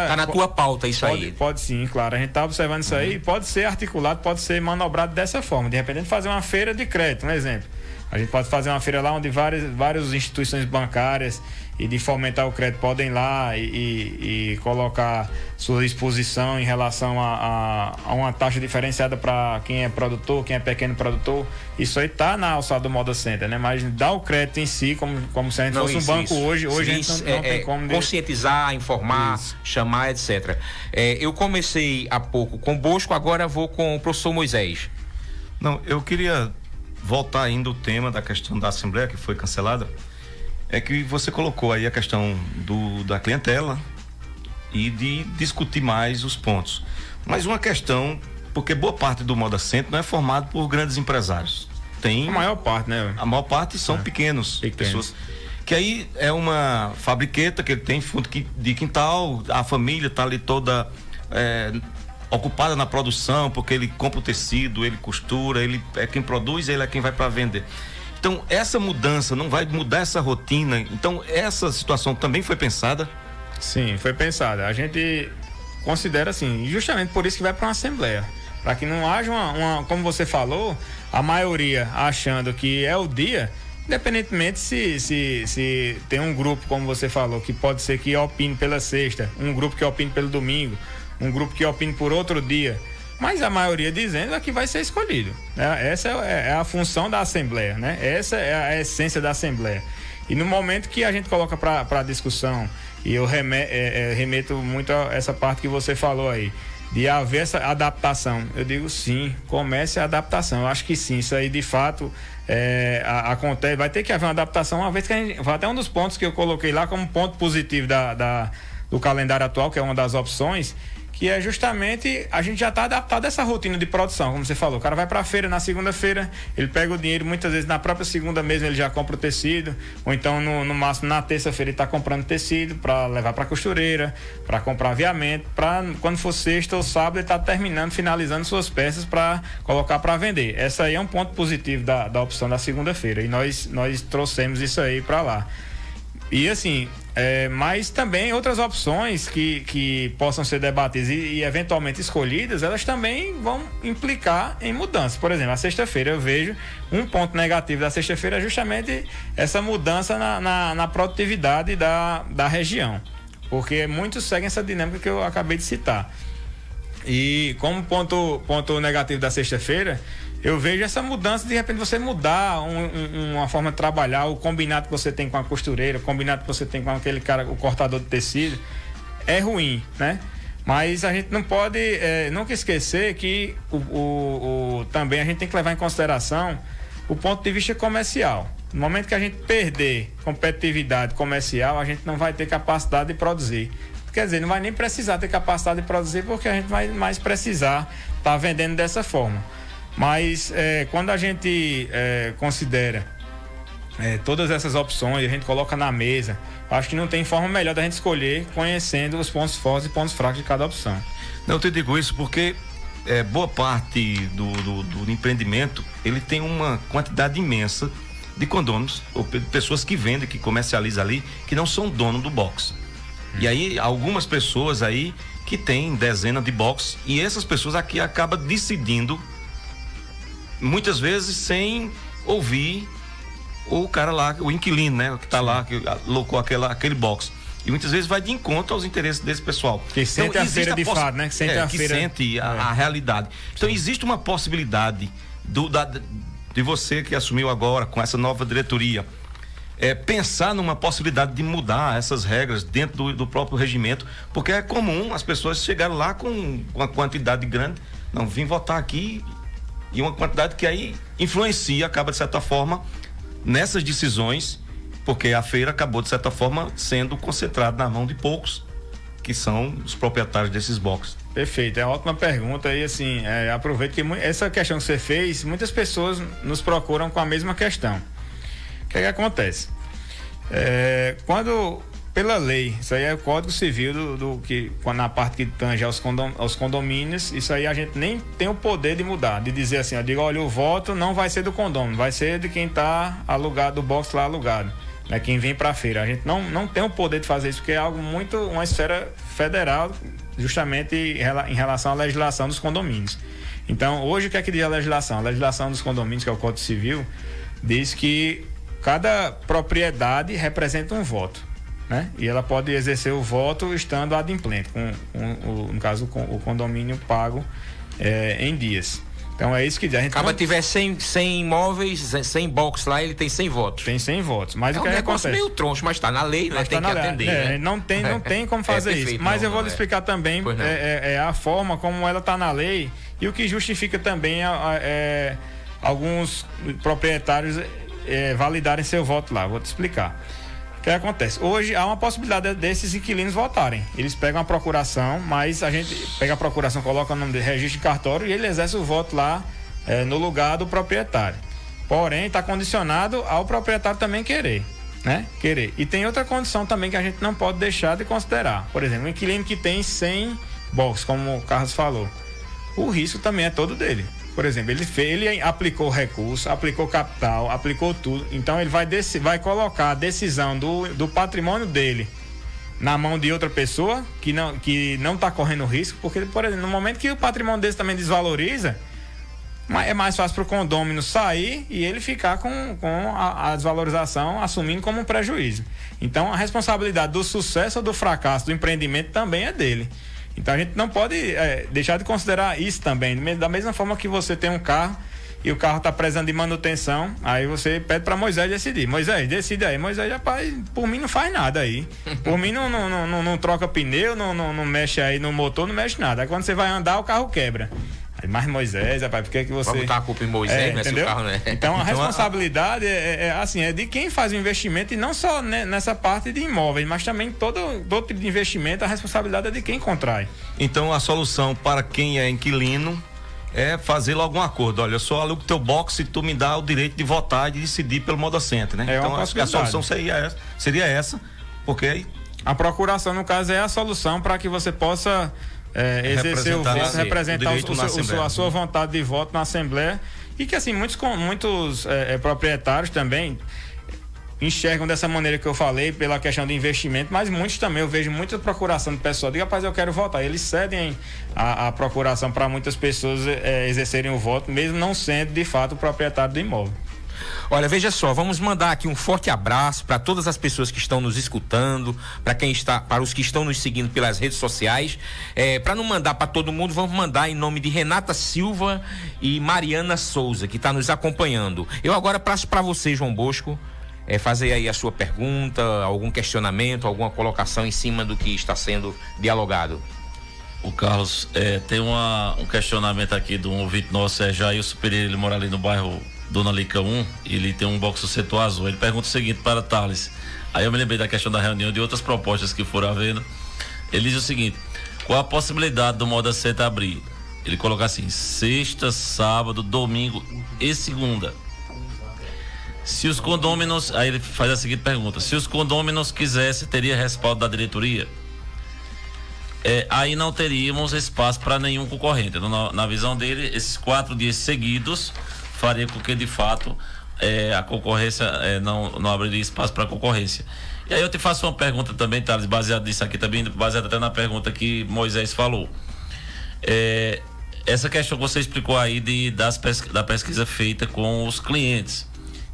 tá
na tua pauta isso aí.
Pode sim, claro, a gente tá observando isso aí, pode ser articulado, pode ser manobrado dessa forma, de repente fazer uma feira de crédito, um exemplo. A gente pode fazer uma feira lá onde várias instituições bancárias e de fomentar o crédito podem ir lá e colocar sua exposição em relação a uma taxa diferenciada para quem é produtor, quem é pequeno produtor. Isso aí tá na alçada do Moda Center, né? Mas dar o crédito em si, como se a gente fosse um banco hoje a gente não tem como...
Conscientizar, informar, chamar, etc. Eu comecei há pouco com o Bosco, agora vou com o professor Moisés.
Não, eu queria voltar ainda o tema da questão da Assembleia, que foi cancelada. É que você colocou aí a questão da clientela e de discutir mais os pontos. Mas uma questão, porque boa parte do Moda Center não é formado por grandes empresários. Tem...
A maior parte, né?
A maior parte são pequenos. Pessoas. Que aí é uma fabriqueta que ele tem fundo de quintal, a família está ali toda ocupada na produção, porque ele compra o tecido, ele costura, ele é quem produz, ele é quem vai para vender. Então, essa mudança não vai mudar essa rotina. Então, essa situação também foi pensada?
Sim, foi pensada. A gente considera assim, justamente por isso que vai para uma assembleia. Para que não haja como você falou, a maioria achando que é o dia, independentemente se tem um grupo, como você falou, que pode ser que opine pela sexta, um grupo que opine pelo domingo, um grupo que opine por outro dia. Mas a maioria dizendo é que vai ser escolhido, né? Essa é a função da Assembleia, né? Essa é a essência da Assembleia. E no momento que a gente coloca para discussão, e eu remeto muito a essa parte que você falou aí, de haver essa adaptação, eu digo sim, comece a adaptação. Eu acho que sim, isso aí de fato acontece, vai ter que haver uma adaptação, uma vez que a gente, foi até um dos pontos que eu coloquei lá como ponto positivo do calendário atual, que é uma das opções, que é justamente a gente já está adaptado a essa rotina de produção, como você falou. O cara vai para a feira na segunda-feira, ele pega o dinheiro, muitas vezes na própria segunda mesmo ele já compra o tecido, ou então no máximo na terça-feira ele está comprando tecido para levar para a costureira, para comprar aviamento, para quando for sexta ou sábado ele está finalizando suas peças para colocar para vender. Essa aí é um ponto positivo da opção da segunda-feira, e nós trouxemos isso aí para lá. E assim, mas também outras opções que possam ser debatidas e eventualmente escolhidas, elas também vão implicar em mudanças. Por exemplo, a sexta-feira eu vejo um ponto negativo da sexta-feira é justamente essa mudança na produtividade da região, porque muitos seguem essa dinâmica que eu acabei de citar. E como ponto negativo da sexta-feira, eu vejo essa mudança, de repente você mudar uma forma de trabalhar, o combinado que você tem com a costureira, o combinado que você tem com aquele cara, o cortador de tecido, é ruim, né? Mas a gente não pode nunca esquecer que também a gente tem que levar em consideração o ponto de vista comercial. No momento que a gente perder competitividade comercial, a gente não vai ter capacidade de produzir. Quer dizer, não vai nem precisar ter capacidade de produzir, porque a gente vai mais precisar estar vendendo dessa forma. Mas quando a gente considera todas essas opções, a gente coloca na mesa, acho que não tem forma melhor da gente escolher conhecendo os pontos fortes e pontos fracos de cada opção.
Não, eu te digo isso porque boa parte do empreendimento, ele tem uma quantidade imensa de condôminos, ou pessoas que vendem, que comercializam ali, que não são dono do box. E aí, algumas pessoas aí que têm dezenas de box, e essas pessoas aqui acabam decidindo muitas vezes sem ouvir o cara lá, o inquilino, né? Que tá lá, que alocou aquele box. E muitas vezes vai de encontro aos interesses desse pessoal.
Que sente então, a feira de fato, né? Que
sente a realidade. Então existe uma possibilidade de você que assumiu agora com essa nova diretoria pensar numa possibilidade de mudar essas regras dentro do próprio regimento, porque é comum as pessoas chegarem lá com uma quantidade grande, não, vim votar aqui, e uma quantidade que aí influencia, acaba de certa forma nessas decisões, porque a feira acabou de certa forma sendo concentrada na mão de poucos, que são os proprietários desses boxes.
Perfeito, é uma ótima pergunta e assim, aproveito que essa questão que você fez, muitas pessoas nos procuram com a mesma questão. O que acontece? Quando, pela lei, isso aí é o Código Civil quando na parte que tange aos condomínios, isso aí a gente nem tem o poder de mudar, de dizer assim, olha, o voto não vai ser do condômino, vai ser de quem está alugado, do box lá alugado, né, quem vem para a feira. A gente não tem o poder de fazer isso, porque é algo muito, uma esfera federal, justamente em relação à legislação dos condomínios. Então, hoje o que é que diz a legislação? A legislação dos condomínios, que é o Código Civil, diz que cada propriedade representa um voto, né? E ela pode exercer o voto estando adimplente, no caso, com o condomínio pago em dias. Então é isso que diz. A gente
tiver 100 imóveis, 100 box lá, ele tem 100 votos.
Tem 100 votos. Mas o que
negócio meio troncho, mas tá na lei, nós tem que atender. Né?
Não tem como fazer isso. Mas eu vou lhe explicar também a forma como ela tá na lei e o que justifica também alguns proprietários validarem seu voto lá. Vou te explicar. O que acontece? Hoje há uma possibilidade desses inquilinos votarem. Eles pegam a procuração, mas a gente pega a procuração, coloca o nome de registro de cartório e ele exerce o voto lá no lugar do proprietário. Porém, está condicionado ao proprietário também querer, né? E tem outra condição também que a gente não pode deixar de considerar. Por exemplo, um inquilino que tem 100 boxes, como o Carlos falou, o risco também é todo dele. Por exemplo, ele aplicou recurso, aplicou capital, aplicou tudo. Então ele vai colocar a decisão do patrimônio dele na mão de outra pessoa que não está correndo risco, porque, por exemplo, no momento que o patrimônio dele também desvaloriza, é mais fácil para o condômino sair e ele ficar com a desvalorização assumindo como um prejuízo. Então a responsabilidade do sucesso ou do fracasso do empreendimento também é dele. Então a gente não pode deixar de considerar isso também. Da mesma forma que você tem um carro e o carro está precisando de manutenção, aí você pede para Moisés decidir. Moisés, decide aí. Moisés, rapaz, por mim não faz nada aí. Por mim não troca pneu, não mexe aí no motor, não mexe nada. Aí quando você vai andar, o carro quebra. Mas Moisés, rapaz, por que você...
Vamos botar a culpa em Moisés, né?
O carro, né? Então a responsabilidade é de quem faz o investimento, e não só nessa parte de imóveis, mas também todo tipo de investimento, a responsabilidade é de quem contrai.
Então a solução para quem é inquilino é fazer logo um acordo. Olha, eu só alugo teu box e tu me dá o direito de votar e de decidir pelo Moda Center, né? Então acho que a solução seria essa, porque...
A procuração, no caso, é a solução para que você possa... exercer o voto, representar a sua vontade de voto na Assembleia, e que assim, muitos proprietários também enxergam dessa maneira que eu falei, pela questão de investimento, mas muitos também, eu vejo muita procuração do pessoal, diga, rapaz, eu quero votar, eles cedem a procuração para muitas pessoas exercerem o voto, mesmo não sendo de fato o proprietário do imóvel.
Olha, veja só, vamos mandar aqui um forte abraço para todas as pessoas que estão nos escutando, para os que estão nos seguindo pelas redes sociais. Para não mandar para todo mundo, vamos mandar em nome de Renata Silva e Mariana Souza, que está nos acompanhando. Eu agora passo para você, João Bosco, fazer aí a sua pergunta, algum questionamento, alguma colocação em cima do que está sendo dialogado.
O Carlos, tem um questionamento aqui de um ouvinte nosso, Jailson Pereira, ele mora ali no bairro Dona Lica 1, ele tem um box do setor azul. Ele pergunta o seguinte para Thales. Aí eu me lembrei da questão da reunião, de outras propostas que foram havendo. Ele diz o seguinte: qual a possibilidade do Moda Center abrir? Ele coloca assim: sexta, sábado, domingo e segunda. Se os condôminos, aí ele faz a seguinte pergunta: se os condôminos quisessem, teria respaldo da diretoria? Aí não teríamos espaço para nenhum concorrente. Na visão dele, esses 4 dias seguidos faria com que de fato a concorrência não abriria espaço para concorrência. E aí eu te faço uma pergunta também, Thales, baseado nisso aqui também, baseado até na pergunta que Moisés falou. Essa questão que você explicou aí da pesquisa feita com os clientes,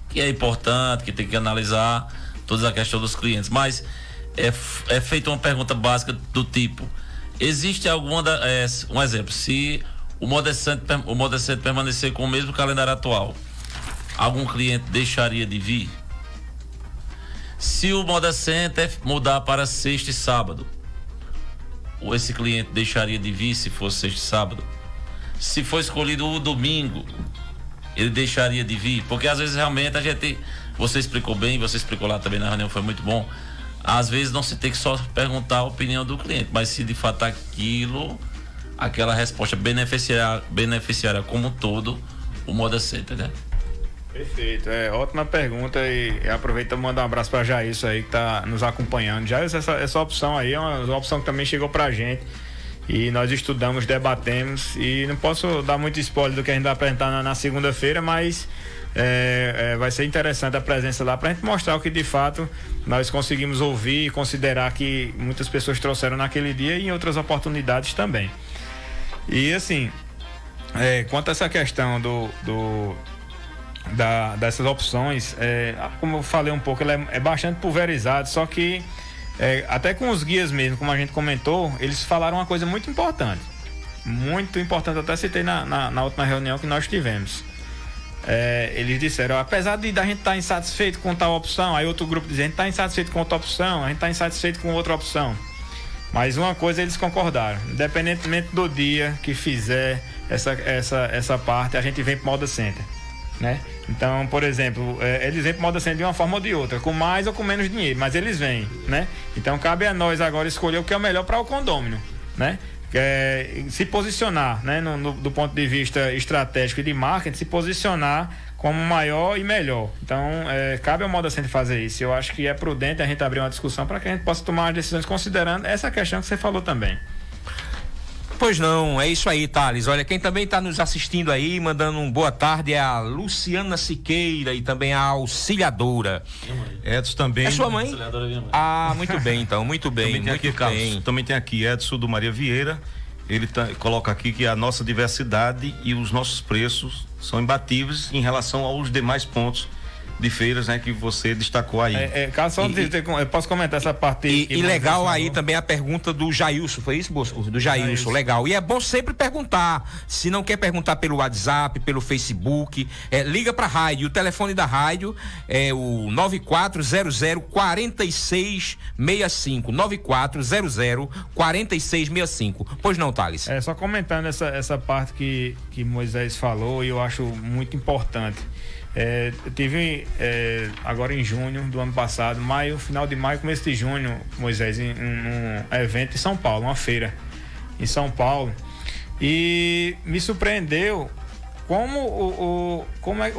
que é importante, que tem que analisar toda a questão dos clientes, mas é feita uma pergunta básica do tipo: existe um exemplo, se o Moda Center permanecer com o mesmo calendário atual, algum cliente deixaria de vir? Se o Moda Center mudar para sexta e sábado, ou esse cliente deixaria de vir se fosse sexta e sábado? Se for escolhido o domingo, ele deixaria de vir? Porque às vezes realmente você explicou bem, você explicou lá também na reunião, foi muito bom. Às vezes não se tem que só perguntar a opinião do cliente, mas se de fato aquela resposta beneficiaria como um todo o Moda Center, né?
Perfeito, ótima pergunta e aproveito para mandar um abraço para Jair aí que está nos acompanhando. Já essa opção aí é uma opção que também chegou para a gente e nós estudamos, debatemos e não posso dar muito spoiler do que a gente vai apresentar na segunda-feira, mas vai ser interessante a presença lá para a gente mostrar o que de fato nós conseguimos ouvir e considerar que muitas pessoas trouxeram naquele dia e em outras oportunidades também. E assim, quanto a essa questão dessas opções, como eu falei um pouco, ela é bastante pulverizada, só que até com os guias mesmo, como a gente comentou, eles falaram uma coisa muito importante, até citei na última reunião que nós tivemos. Eles disseram, apesar da gente estar insatisfeito com tal opção, aí outro grupo dizia, a gente está insatisfeito com outra opção, a gente está insatisfeito com outra opção, mas uma coisa eles concordaram, independentemente do dia que fizer essa parte, a gente vem para o Moda Center, né? Então, por exemplo, eles vêm para o Moda Center de uma forma ou de outra, com mais ou com menos dinheiro, mas eles vêm, né? Então cabe a nós agora escolher o que é o melhor para o condômino, né? Se posicionar, né? Do ponto de vista estratégico e de marketing, se posicionar como maior e melhor. Então, cabe ao Moda Center fazer isso. Eu acho que é prudente a gente abrir uma discussão para que a gente possa tomar as decisões considerando essa questão que você falou também.
Pois não, é isso aí, Thales. Olha, quem também está nos assistindo aí, mandando um boa tarde, é a Luciana Siqueira e também a Auxiliadora.
Edson também.
É sua mãe?
Auxiliadora é minha mãe.
Ah, muito bem, então, muito bem.
Também tem
muito
aqui, Carlos,
bem.
também tem aqui Edson do Maria Vieira. Ele coloca aqui que a nossa diversidade e os nossos preços são imbatíveis em relação aos demais pontos de feiras, né, que você destacou aí.
Carlos, só eu posso comentar essa parte
e legal aí também a pergunta do Jailson, foi isso, Bosco? Do Jailson, legal. E é bom sempre perguntar. Se não quer perguntar pelo WhatsApp, pelo Facebook, liga pra rádio. O telefone da rádio é o 9400-4665. 9400-4665. Pois não, Thales?
Só comentando essa parte que Moisés falou, e eu acho muito importante. Eu tive agora em junho do ano passado, final de maio, começo de junho, Moisés, um evento em São Paulo, uma feira em São Paulo, e me surpreendeu o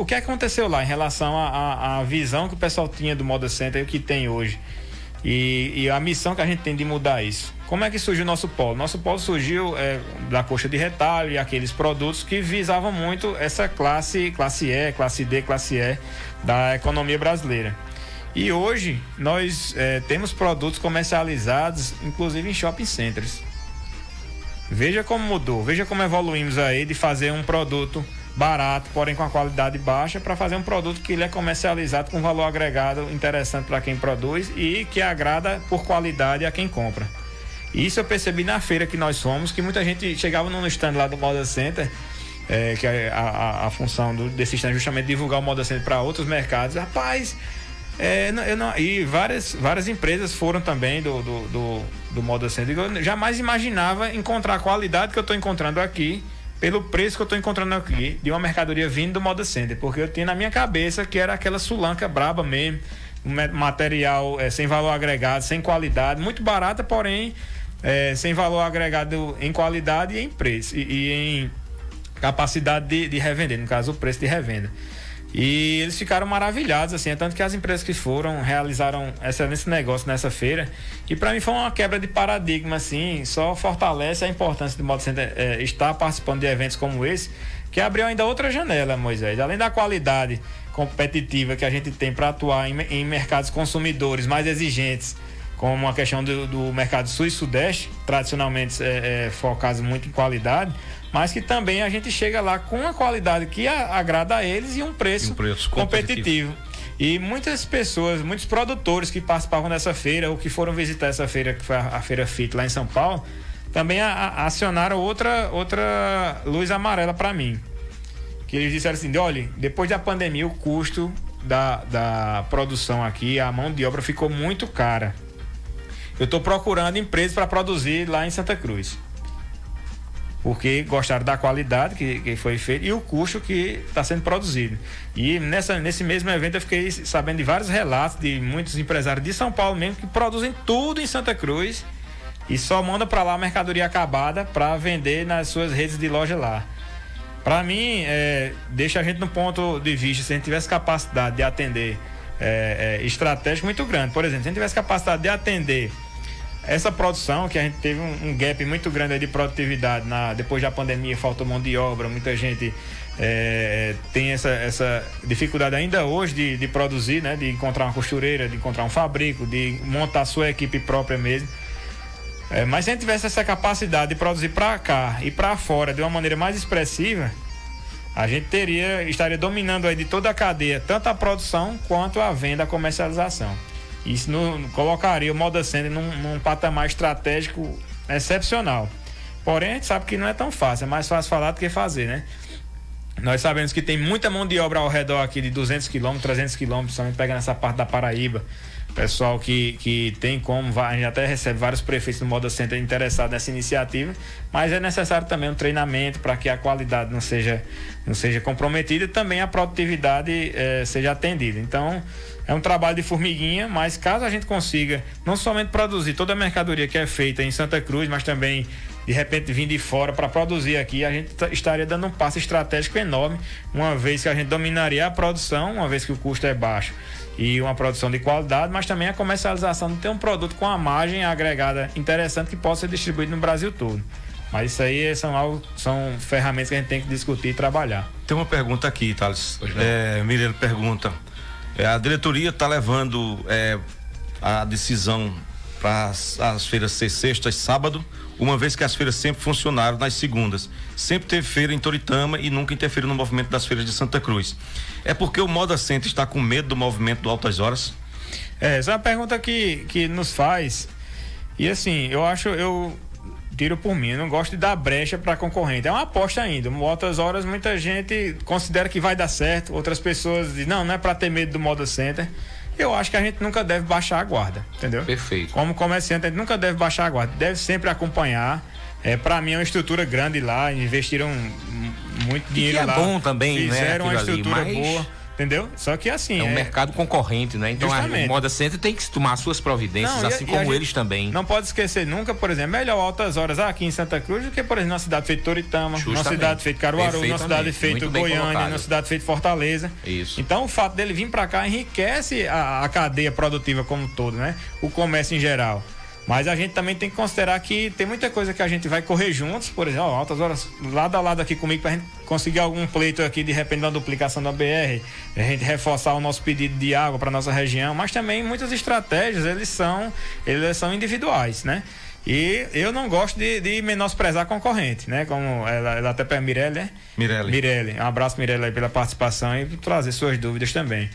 que aconteceu lá em relação à visão que o pessoal tinha do Moda Center e o que tem hoje. E a missão que a gente tem de mudar isso. Como é que surgiu o nosso polo? Nosso polo surgiu da coxa de retalho e aqueles produtos que visavam muito essa classe E, classe D, classe E da economia brasileira. E hoje nós temos produtos comercializados, inclusive em shopping centers. Veja como mudou, veja como evoluímos aí de fazer um produto barato, porém com a qualidade baixa, para fazer um produto que ele é comercializado com valor agregado interessante para quem produz e que agrada por qualidade a quem compra. Isso eu percebi na feira que nós fomos, que muita gente chegava no stand lá do Moda Center, que a função desse stand é justamente divulgar o Moda Center para outros mercados. Rapaz, e várias empresas foram também do Moda Center. Eu jamais imaginava encontrar a qualidade que eu estou encontrando aqui, pelo preço que eu estou encontrando aqui, de uma mercadoria vindo do Moda Center, porque eu tinha na minha cabeça que era aquela sulanca braba mesmo, um material sem valor agregado, sem qualidade, muito barata, porém sem valor agregado em qualidade e em preço, e em capacidade de revender, no caso o preço de revenda. E eles ficaram maravilhados, assim, tanto que as empresas que realizaram excelente negócio nessa feira, e para mim foi uma quebra de paradigma, assim, só fortalece a importância do Moda Center estar participando de eventos como esse, que abriu ainda outra janela, Moisés. Além da qualidade competitiva que a gente tem para atuar em mercados consumidores mais exigentes, como a questão do mercado sul e sudeste, tradicionalmente focados muito em qualidade, mas que também a gente chega lá com uma qualidade que agrada a eles e um preço competitivo. E muitas pessoas, muitos produtores que participavam dessa feira ou que foram visitar essa feira, que foi a Feira FIT lá em São Paulo, também acionaram outra luz amarela para mim. Que eles disseram assim, olha, depois da pandemia o custo da produção aqui, a mão de obra ficou muito cara. Eu estou procurando empresas para produzir lá em Santa Cruz, porque gostaram da qualidade que foi feita e o custo que está sendo produzido. E nesse mesmo evento eu fiquei sabendo de vários relatos de muitos empresários de São Paulo mesmo que produzem tudo em Santa Cruz e só manda para lá a mercadoria acabada para vender nas suas redes de loja lá. Para mim, deixa a gente no ponto de vista, se a gente tivesse capacidade de atender estratégico muito grande. Por exemplo, se a gente tivesse capacidade de atender essa produção, que a gente teve um gap muito grande aí de produtividade depois da pandemia, faltou mão de obra, muita gente tem essa dificuldade ainda hoje de produzir, né? De encontrar uma costureira, de encontrar um fabrico, de montar a sua equipe própria mesmo. Mas se a gente tivesse essa capacidade de produzir para cá e para fora de uma maneira mais expressiva, a gente estaria dominando aí de toda a cadeia, tanto a produção quanto a venda, a comercialização. Isso colocaria o Moda Center num patamar estratégico excepcional. Porém, a gente sabe que não é tão fácil, é mais fácil falar do que fazer, né? Nós sabemos que tem muita mão de obra ao redor aqui de 200 quilômetros, 300 quilômetros, principalmente pegando essa parte da Paraíba. Pessoal que tem como, a gente até recebe vários prefeitos do Moda Center interessados nessa iniciativa, mas é necessário também um treinamento para que a qualidade não seja comprometida e também a produtividade seja atendida. Então, é um trabalho de formiguinha, mas caso a gente consiga não somente produzir toda a mercadoria que é feita em Santa Cruz, mas também de repente vir de fora para produzir aqui, a gente estaria dando um passo estratégico enorme, uma vez que a gente dominaria a produção, uma vez que o custo é baixo e uma produção de qualidade, mas também a comercialização de ter um produto com uma margem agregada interessante que possa ser distribuído no Brasil todo. Mas isso aí são ferramentas que a gente tem que discutir e trabalhar.
Tem uma pergunta aqui, Thales. Mirelle pergunta: a diretoria está levando a decisão para as feiras ser sexta e sábado, uma vez que as feiras sempre funcionaram nas segundas. Sempre teve feira em Toritama e nunca interferiu no movimento das feiras de Santa Cruz. É porque o Moda Center está com medo do movimento do Altas Horas?
Essa é uma pergunta que nos faz. E assim, eu tiro por mim, eu não gosto de dar brecha para concorrente. É uma aposta ainda. O Altas Horas, muita gente considera que vai dar certo, outras pessoas dizem, não é para ter medo do Moda Center. Eu acho que a gente nunca deve baixar a guarda, entendeu?
Perfeito.
Como comerciante, a gente nunca deve baixar a guarda, deve sempre acompanhar. Para mim é uma estrutura grande lá, investiram muito dinheiro lá.
E que é bom também,
fizeram
né?
uma estrutura
ali,
boa, entendeu? Só que assim...
É um mercado concorrente, né? Então o Moda Center tem que tomar suas providências, assim como eles também.
Não pode esquecer nunca, por exemplo, melhor Altas Horas aqui em Santa Cruz do que, por exemplo, na cidade feita Toritama, na cidade feita Caruaru, na cidade feita Goiânia, na cidade feita Fortaleza.
Isso.
Então o fato dele vir para cá enriquece a cadeia produtiva como um todo, né? O comércio em geral. Mas a gente também tem que considerar que tem muita coisa que a gente vai correr juntos, por exemplo, Altas Horas lado a lado aqui comigo pra gente conseguir algum pleito aqui, de repente, da duplicação da BR, a gente reforçar o nosso pedido de água para nossa região, mas também muitas estratégias, eles são individuais, né? E eu não gosto de menosprezar a concorrente, né? Como ela até pega Mirelle, né? Mirelle. Um abraço, Mirelle, aí pela participação e por trazer suas dúvidas também.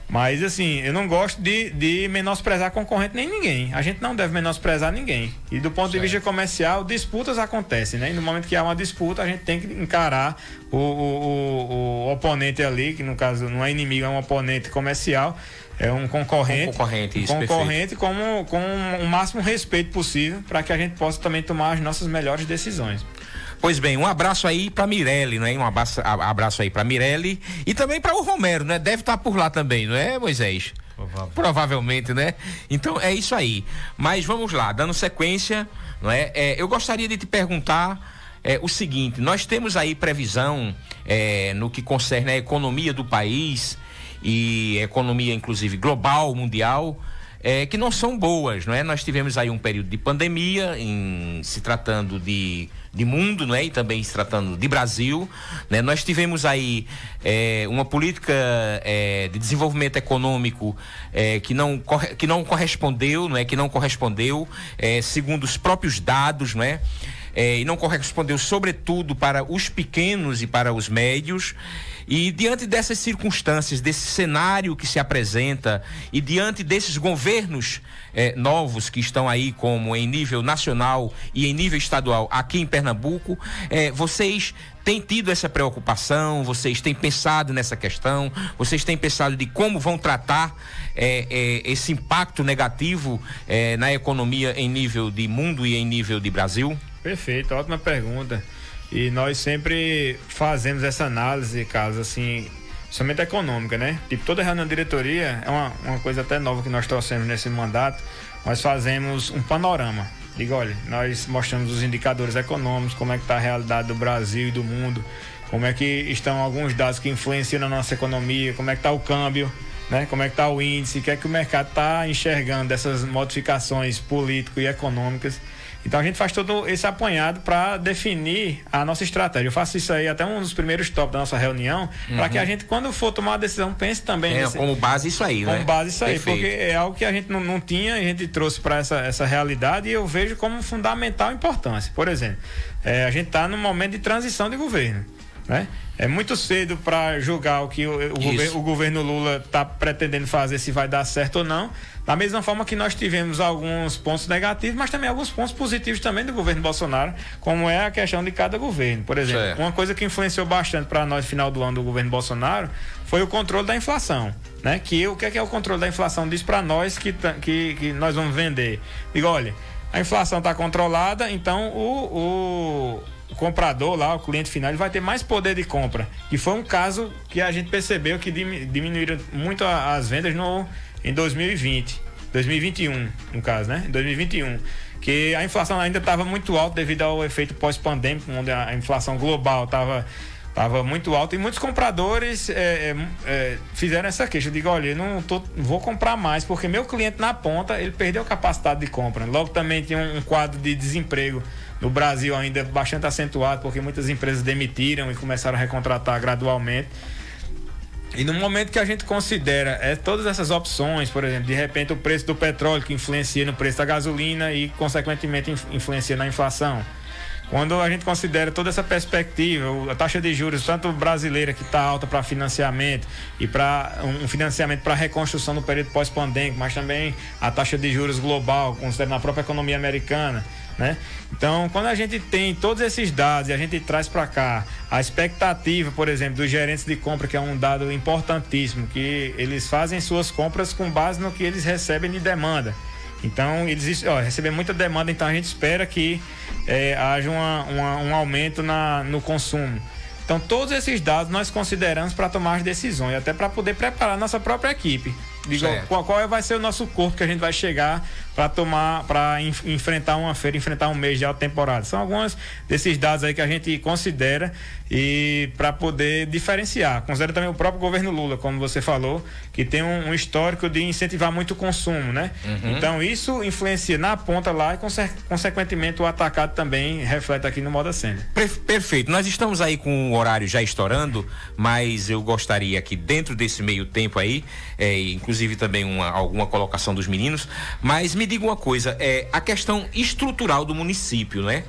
Mas assim, eu não gosto de menosprezar concorrente nem ninguém. A gente não deve menosprezar ninguém. E do ponto de vista comercial, disputas acontecem, né? E no momento que há uma disputa, a gente tem que encarar o oponente ali, que no caso não é inimigo, é um oponente comercial, é um concorrente. Concorrente com o máximo respeito possível para que a gente possa também tomar as nossas melhores decisões.
Pois bem, um abraço aí pra Mirelle, né? Um abraço aí pra Mirelle e também pra o Romero, né? Deve estar por lá também, não é, Moisés? Provavelmente, né? Então é isso aí. Mas vamos lá, dando sequência, não é? Eu gostaria de te perguntar o seguinte: nós temos aí previsão no que concerne a economia do país e economia inclusive global, mundial, que não são boas, não é? Nós tivemos aí um período de pandemia, se tratando de mundo, não é? E também se tratando de Brasil, né? Nós tivemos aí uma política de desenvolvimento econômico que não correspondeu, não é? Que não correspondeu, segundo os próprios dados, não é? e não correspondeu sobretudo para os pequenos e para os médios. E diante dessas circunstâncias, desse cenário que se apresenta e diante desses governos novos que estão aí, como em nível nacional e em nível estadual aqui em Pernambuco, vocês têm tido essa preocupação, vocês têm pensado nessa questão, vocês têm pensado de como vão tratar esse impacto negativo na economia em nível de mundo e em nível de Brasil?
Perfeito, ótima pergunta. E nós sempre fazemos essa análise, Carlos, assim, somente econômica, né? Tipo, toda reunião de diretoria é uma coisa até nova que nós trouxemos nesse mandato. Nós fazemos um panorama. Digo, olha, nós mostramos os indicadores econômicos, como é que está a realidade do Brasil e do mundo, como é que estão alguns dados que influenciam na nossa economia, como é que está o câmbio, né? Como é que está o índice, o que é que o mercado está enxergando dessas modificações políticas e econômicas. Então a gente faz todo esse apanhado para definir a nossa estratégia. Eu faço isso aí até um dos primeiros tópicos da nossa reunião, para que a gente, quando for tomar uma decisão, pense também
como base isso aí, né?
Como base isso aí,
Perfeito.
porque é algo que a gente não tinha, a gente trouxe para essa realidade, e eu vejo como fundamental importância. Por exemplo, a gente está num momento de transição de governo, né? É muito cedo para julgar o que o governo Lula está pretendendo fazer, se vai dar certo ou não. Da mesma forma que nós tivemos alguns pontos negativos, mas também alguns pontos positivos também do governo Bolsonaro, como é a questão de cada governo. Por exemplo, uma coisa que influenciou bastante para nós no final do ano do governo Bolsonaro foi o controle da inflação, né? O que é o controle da inflação? Diz para nós que nós vamos vender. Digo, olha, a inflação está controlada, então o comprador lá, o cliente final, ele vai ter mais poder de compra. E foi um caso que a gente percebeu que diminuíram muito as vendas em 2021, no caso, né? Em 2021. Que a inflação ainda estava muito alta devido ao efeito pós-pandêmico, onde a inflação global estava muito alta, e muitos compradores fizeram essa queixa. Eu digo, olha, eu não vou comprar mais, porque meu cliente na ponta, ele perdeu a capacidade de compra. Logo também tinha um quadro de desemprego no Brasil ainda bastante acentuado, porque muitas empresas demitiram e começaram a recontratar gradualmente. E no momento que a gente considera todas essas opções, por exemplo, de repente o preço do petróleo, que influencia no preço da gasolina e consequentemente influencia na inflação. Quando a gente considera toda essa perspectiva, a taxa de juros, tanto brasileira, que está alta para financiamento, e para um financiamento para reconstrução no período pós-pandêmico, mas também a taxa de juros global, considerando a própria economia americana, né? Então, quando a gente tem todos esses dados e a gente traz para cá a expectativa, por exemplo, dos gerentes de compra, que é um dado importantíssimo, que eles fazem suas compras com base no que eles recebem de demanda. Então, eles recebem muita demanda, então a gente espera que haja um aumento no consumo. Então, todos esses dados nós consideramos para tomar as decisões, até para poder preparar a nossa própria equipe. Qual vai ser o nosso corpo que a gente vai chegar para enfrentar uma feira, enfrentar um mês de alta temporada. São alguns desses dados aí que a gente considera, e para poder diferenciar. Considera também o próprio governo Lula, como você falou, que tem um histórico de incentivar muito o consumo, né? Uhum. Então isso influencia na ponta lá e consequentemente o atacado também reflete aqui no Moda Center.
Perfeito. Nós estamos aí com o horário já estourando, mas eu gostaria que dentro desse meio tempo aí, inclusive também alguma colocação dos meninos, mas me diga uma coisa, a questão estrutural do município, né?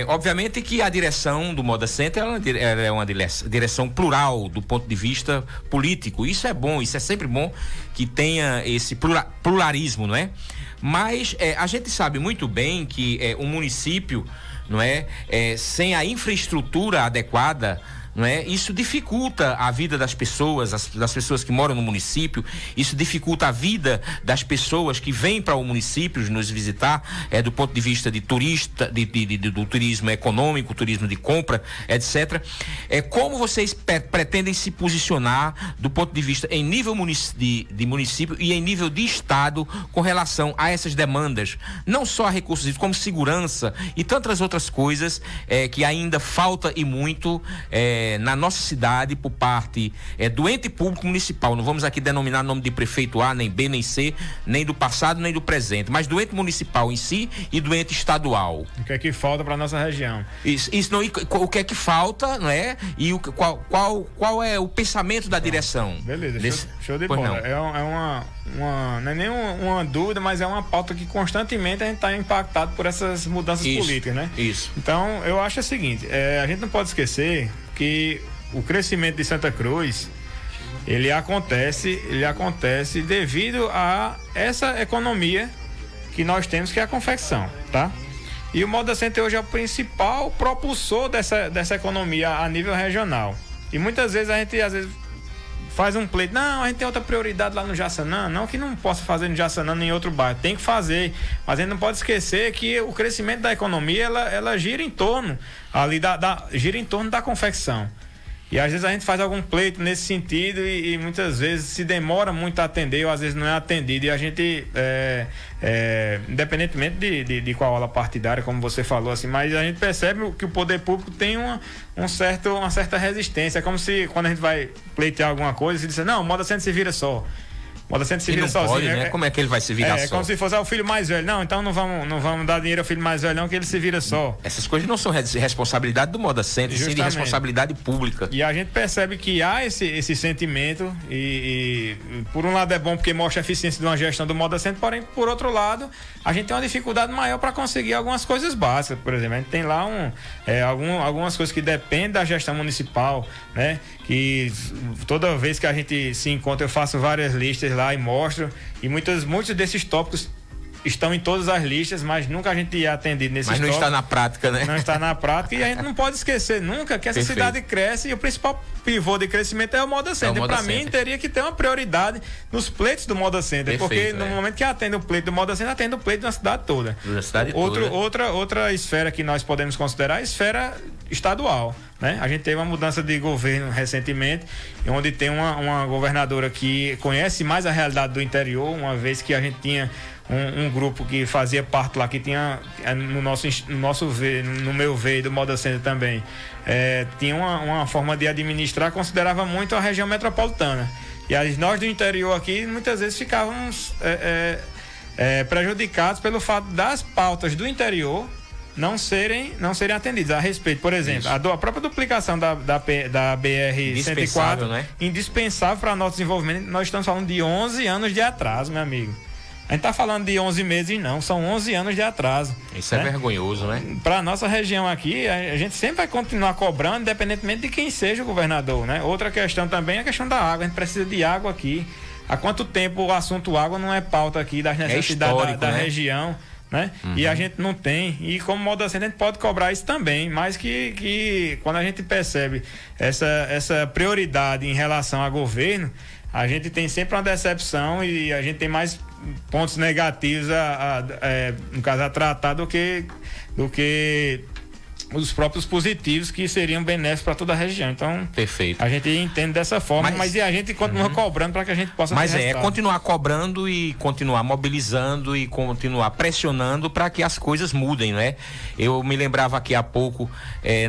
Obviamente que a direção do Moda Center ela é uma direção plural do ponto de vista político. Isso é bom, isso é sempre bom que tenha esse pluralismo, não é? Mas a gente sabe muito bem que um município, não é, sem a infraestrutura adequada, não é? Isso dificulta a vida das pessoas, das pessoas que moram no município. Isso dificulta a vida das pessoas que vêm para o município nos visitar, do ponto de vista de turista, do turismo econômico, turismo de compra, etc. Como vocês pretendem se posicionar do ponto de vista em nível de município e em nível de estado com relação a essas demandas, não só a recursos como segurança e tantas outras coisas que ainda falta e muito na nossa cidade por parte do ente público municipal. Não vamos aqui denominar nome de prefeito A, nem B, nem C, nem do passado, nem do presente, mas do ente municipal em si e do ente estadual.
O que é que falta para nossa região?
Isso não, o que é que falta, não é? E qual é o pensamento da direção?
Beleza, show de bola. Não é nem uma dúvida, mas é uma pauta que constantemente a gente está impactado por essas mudanças políticas, né?
Isso.
Então, eu acho o seguinte, a gente não pode esquecer que o crescimento de Santa Cruz, ele acontece devido a essa economia que nós temos, que é a confecção, tá? E o Moda Center hoje é o principal propulsor dessa economia a nível regional. E muitas vezes a gente, faz um pleito, não, a gente tem outra prioridade lá no Jaçanã, não que não possa fazer no Jaçanã nem em outro bairro, tem que fazer, mas a gente não pode esquecer que o crescimento da economia, ela gira em torno ali gira em torno da confecção. E às vezes a gente faz algum pleito nesse sentido e muitas vezes se demora muito a atender, ou às vezes não é atendido, e a gente, independentemente de qual aula partidária, como você falou, assim, mas a gente percebe que o poder público tem uma certa resistência. É como se quando a gente vai pleitear alguma coisa, se diz, não, o Moda Center se vira só. Moda Center se vira sozinho.
Pode, né? Como é que ele vai se virar só?
É como se fosse o filho mais velho. Não, então não vamos dar dinheiro ao filho mais velho, não, que ele se vira só.
Essas coisas não são responsabilidade do Moda Center, sim de responsabilidade pública.
E a gente percebe que há esse sentimento e por um lado é bom porque mostra a eficiência de uma gestão do Moda Center, porém, por outro lado, a gente tem uma dificuldade maior para conseguir algumas coisas básicas. Por exemplo, a gente tem lá algumas coisas que dependem da gestão municipal, né? Que toda vez que a gente se encontra, eu faço várias listas lá e mostro, e muitos desses tópicos estão em todas as listas, mas nunca a gente é atendido nesses tópicos.
Mas não está na prática, né?
Não está na prática, e a gente não pode esquecer nunca que essa cidade cresce, e o principal pivô de crescimento é o Moda Center. Para mim, teria que ter uma prioridade nos pleitos do Moda Center, porque no momento que atende o pleito do Moda Center, atende o pleito da cidade toda. Outra esfera que nós podemos considerar é a esfera estadual, né? A gente teve uma mudança de governo recentemente, onde tem uma governadora que conhece mais a realidade do interior, uma vez que a gente tinha um grupo que fazia parte lá, que tinha no meu ver, do Moda Center também, tinha uma forma de administrar, considerava muito a região metropolitana. E nós do interior aqui, muitas vezes ficávamos prejudicados pelo fato das pautas do interior não serem atendidas a respeito. Por exemplo, a própria duplicação da BR-104,
né?
Indispensável para nosso desenvolvimento. Nós estamos falando de 11 anos de atraso, meu amigo. A gente está falando de 11 meses, não, são 11 anos de atraso.
Isso, né? É vergonhoso, né?
Para nossa região aqui, a gente sempre vai continuar cobrando, independentemente de quem seja o governador, né? Outra questão também é a questão da água. A gente precisa de água aqui. Há quanto tempo o assunto água não é pauta aqui das necessidades da região, né? Uhum. E a gente não tem. E como Moda Center, a gente pode cobrar isso também, mas que quando a gente percebe essa prioridade em relação ao governo, a gente tem sempre uma decepção e a gente tem mais pontos negativos no caso a tratar do que os próprios positivos que seriam benéficos para toda a região. Então,
perfeito.
A gente entende dessa forma, mas a gente continua cobrando para que a gente possa ter resultado.
Continuar cobrando e continuar mobilizando e continuar pressionando para que as coisas mudem, né? Eu me lembrava aqui há pouco,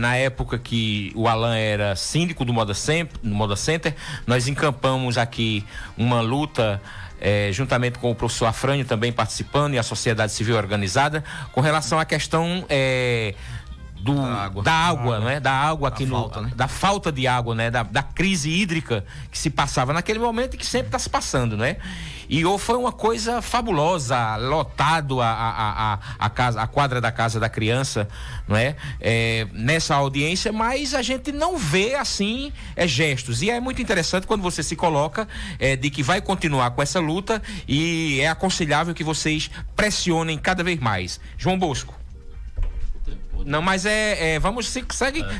na época que o Alan era síndico do Moda Center, nós encampamos aqui uma luta juntamente com o professor Afrânio também participando e a sociedade civil organizada com relação à questão da água, né? Da água aqui da falta de água, né? Da crise hídrica que se passava naquele momento e que sempre está se passando, né? E foi uma coisa fabulosa, lotado a quadra da Casa da Criança, não é? Nessa audiência, mas a gente não vê assim gestos. E é muito interessante quando você se coloca de que vai continuar com essa luta e é aconselhável que vocês pressionem cada vez mais. João Bosco. Não, mas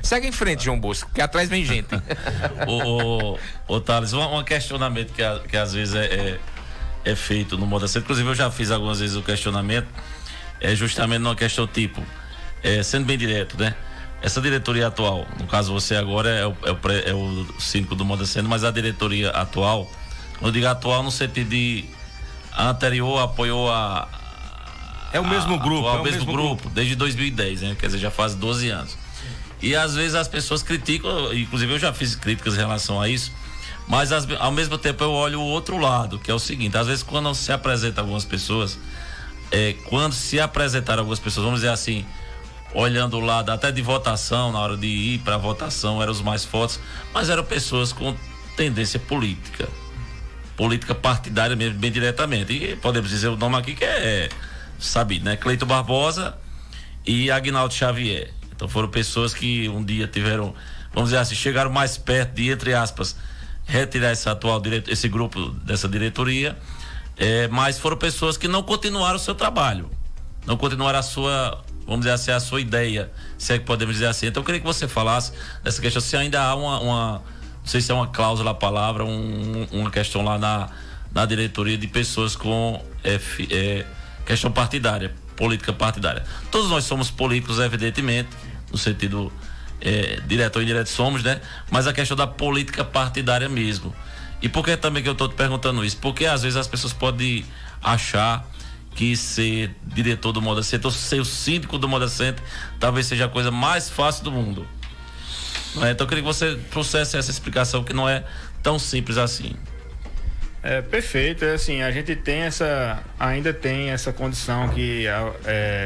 segue em frente, João Bosco, que atrás vem gente.
Ô Thales, um questionamento que às vezes é feito no Moda Center, inclusive eu já fiz algumas vezes o questionamento, justamente numa questão tipo, sendo bem direto, né? Essa diretoria atual, no caso você agora é o síndico do Moda Center, mas a diretoria atual, eu digo atual no sentido de a anterior apoiou
É o mesmo grupo.
É o mesmo grupo, desde 2010, né? Quer dizer, já faz 12 anos. E às vezes as pessoas criticam, inclusive eu já fiz críticas em relação a isso, mas ao mesmo tempo eu olho o outro lado, que é o seguinte: às vezes quando se apresenta algumas pessoas, quando se apresentaram algumas pessoas, vamos dizer assim, olhando o lado até de votação, na hora de ir para a votação, eram os mais fortes, mas eram pessoas com tendência política partidária mesmo, bem diretamente. E podemos dizer o nome aqui que é sabido, né? Cleiton Barbosa e Agnaldo Xavier. Então foram pessoas que um dia tiveram, vamos dizer assim, chegaram mais perto de, entre aspas, retirar esse grupo dessa diretoria, mas foram pessoas que não continuaram o seu trabalho, não continuaram a sua, vamos dizer assim, a sua ideia, se é que podemos dizer assim. Então eu queria que você falasse dessa questão, se ainda há uma não sei se é uma cláusula a palavra, uma questão lá na diretoria de pessoas com questão partidária, política partidária. Todos nós somos políticos, evidentemente, no sentido direto ou indireto somos, né? Mas a questão da política partidária mesmo. E por que também que eu estou te perguntando isso? Porque às vezes as pessoas podem achar que ser diretor do Moda Center ou ser o síndico do Moda Center talvez seja a coisa mais fácil do mundo. Então eu queria que você trouxesse essa explicação, que não é tão simples assim.
Perfeito, assim, a gente tem ainda tem essa condição que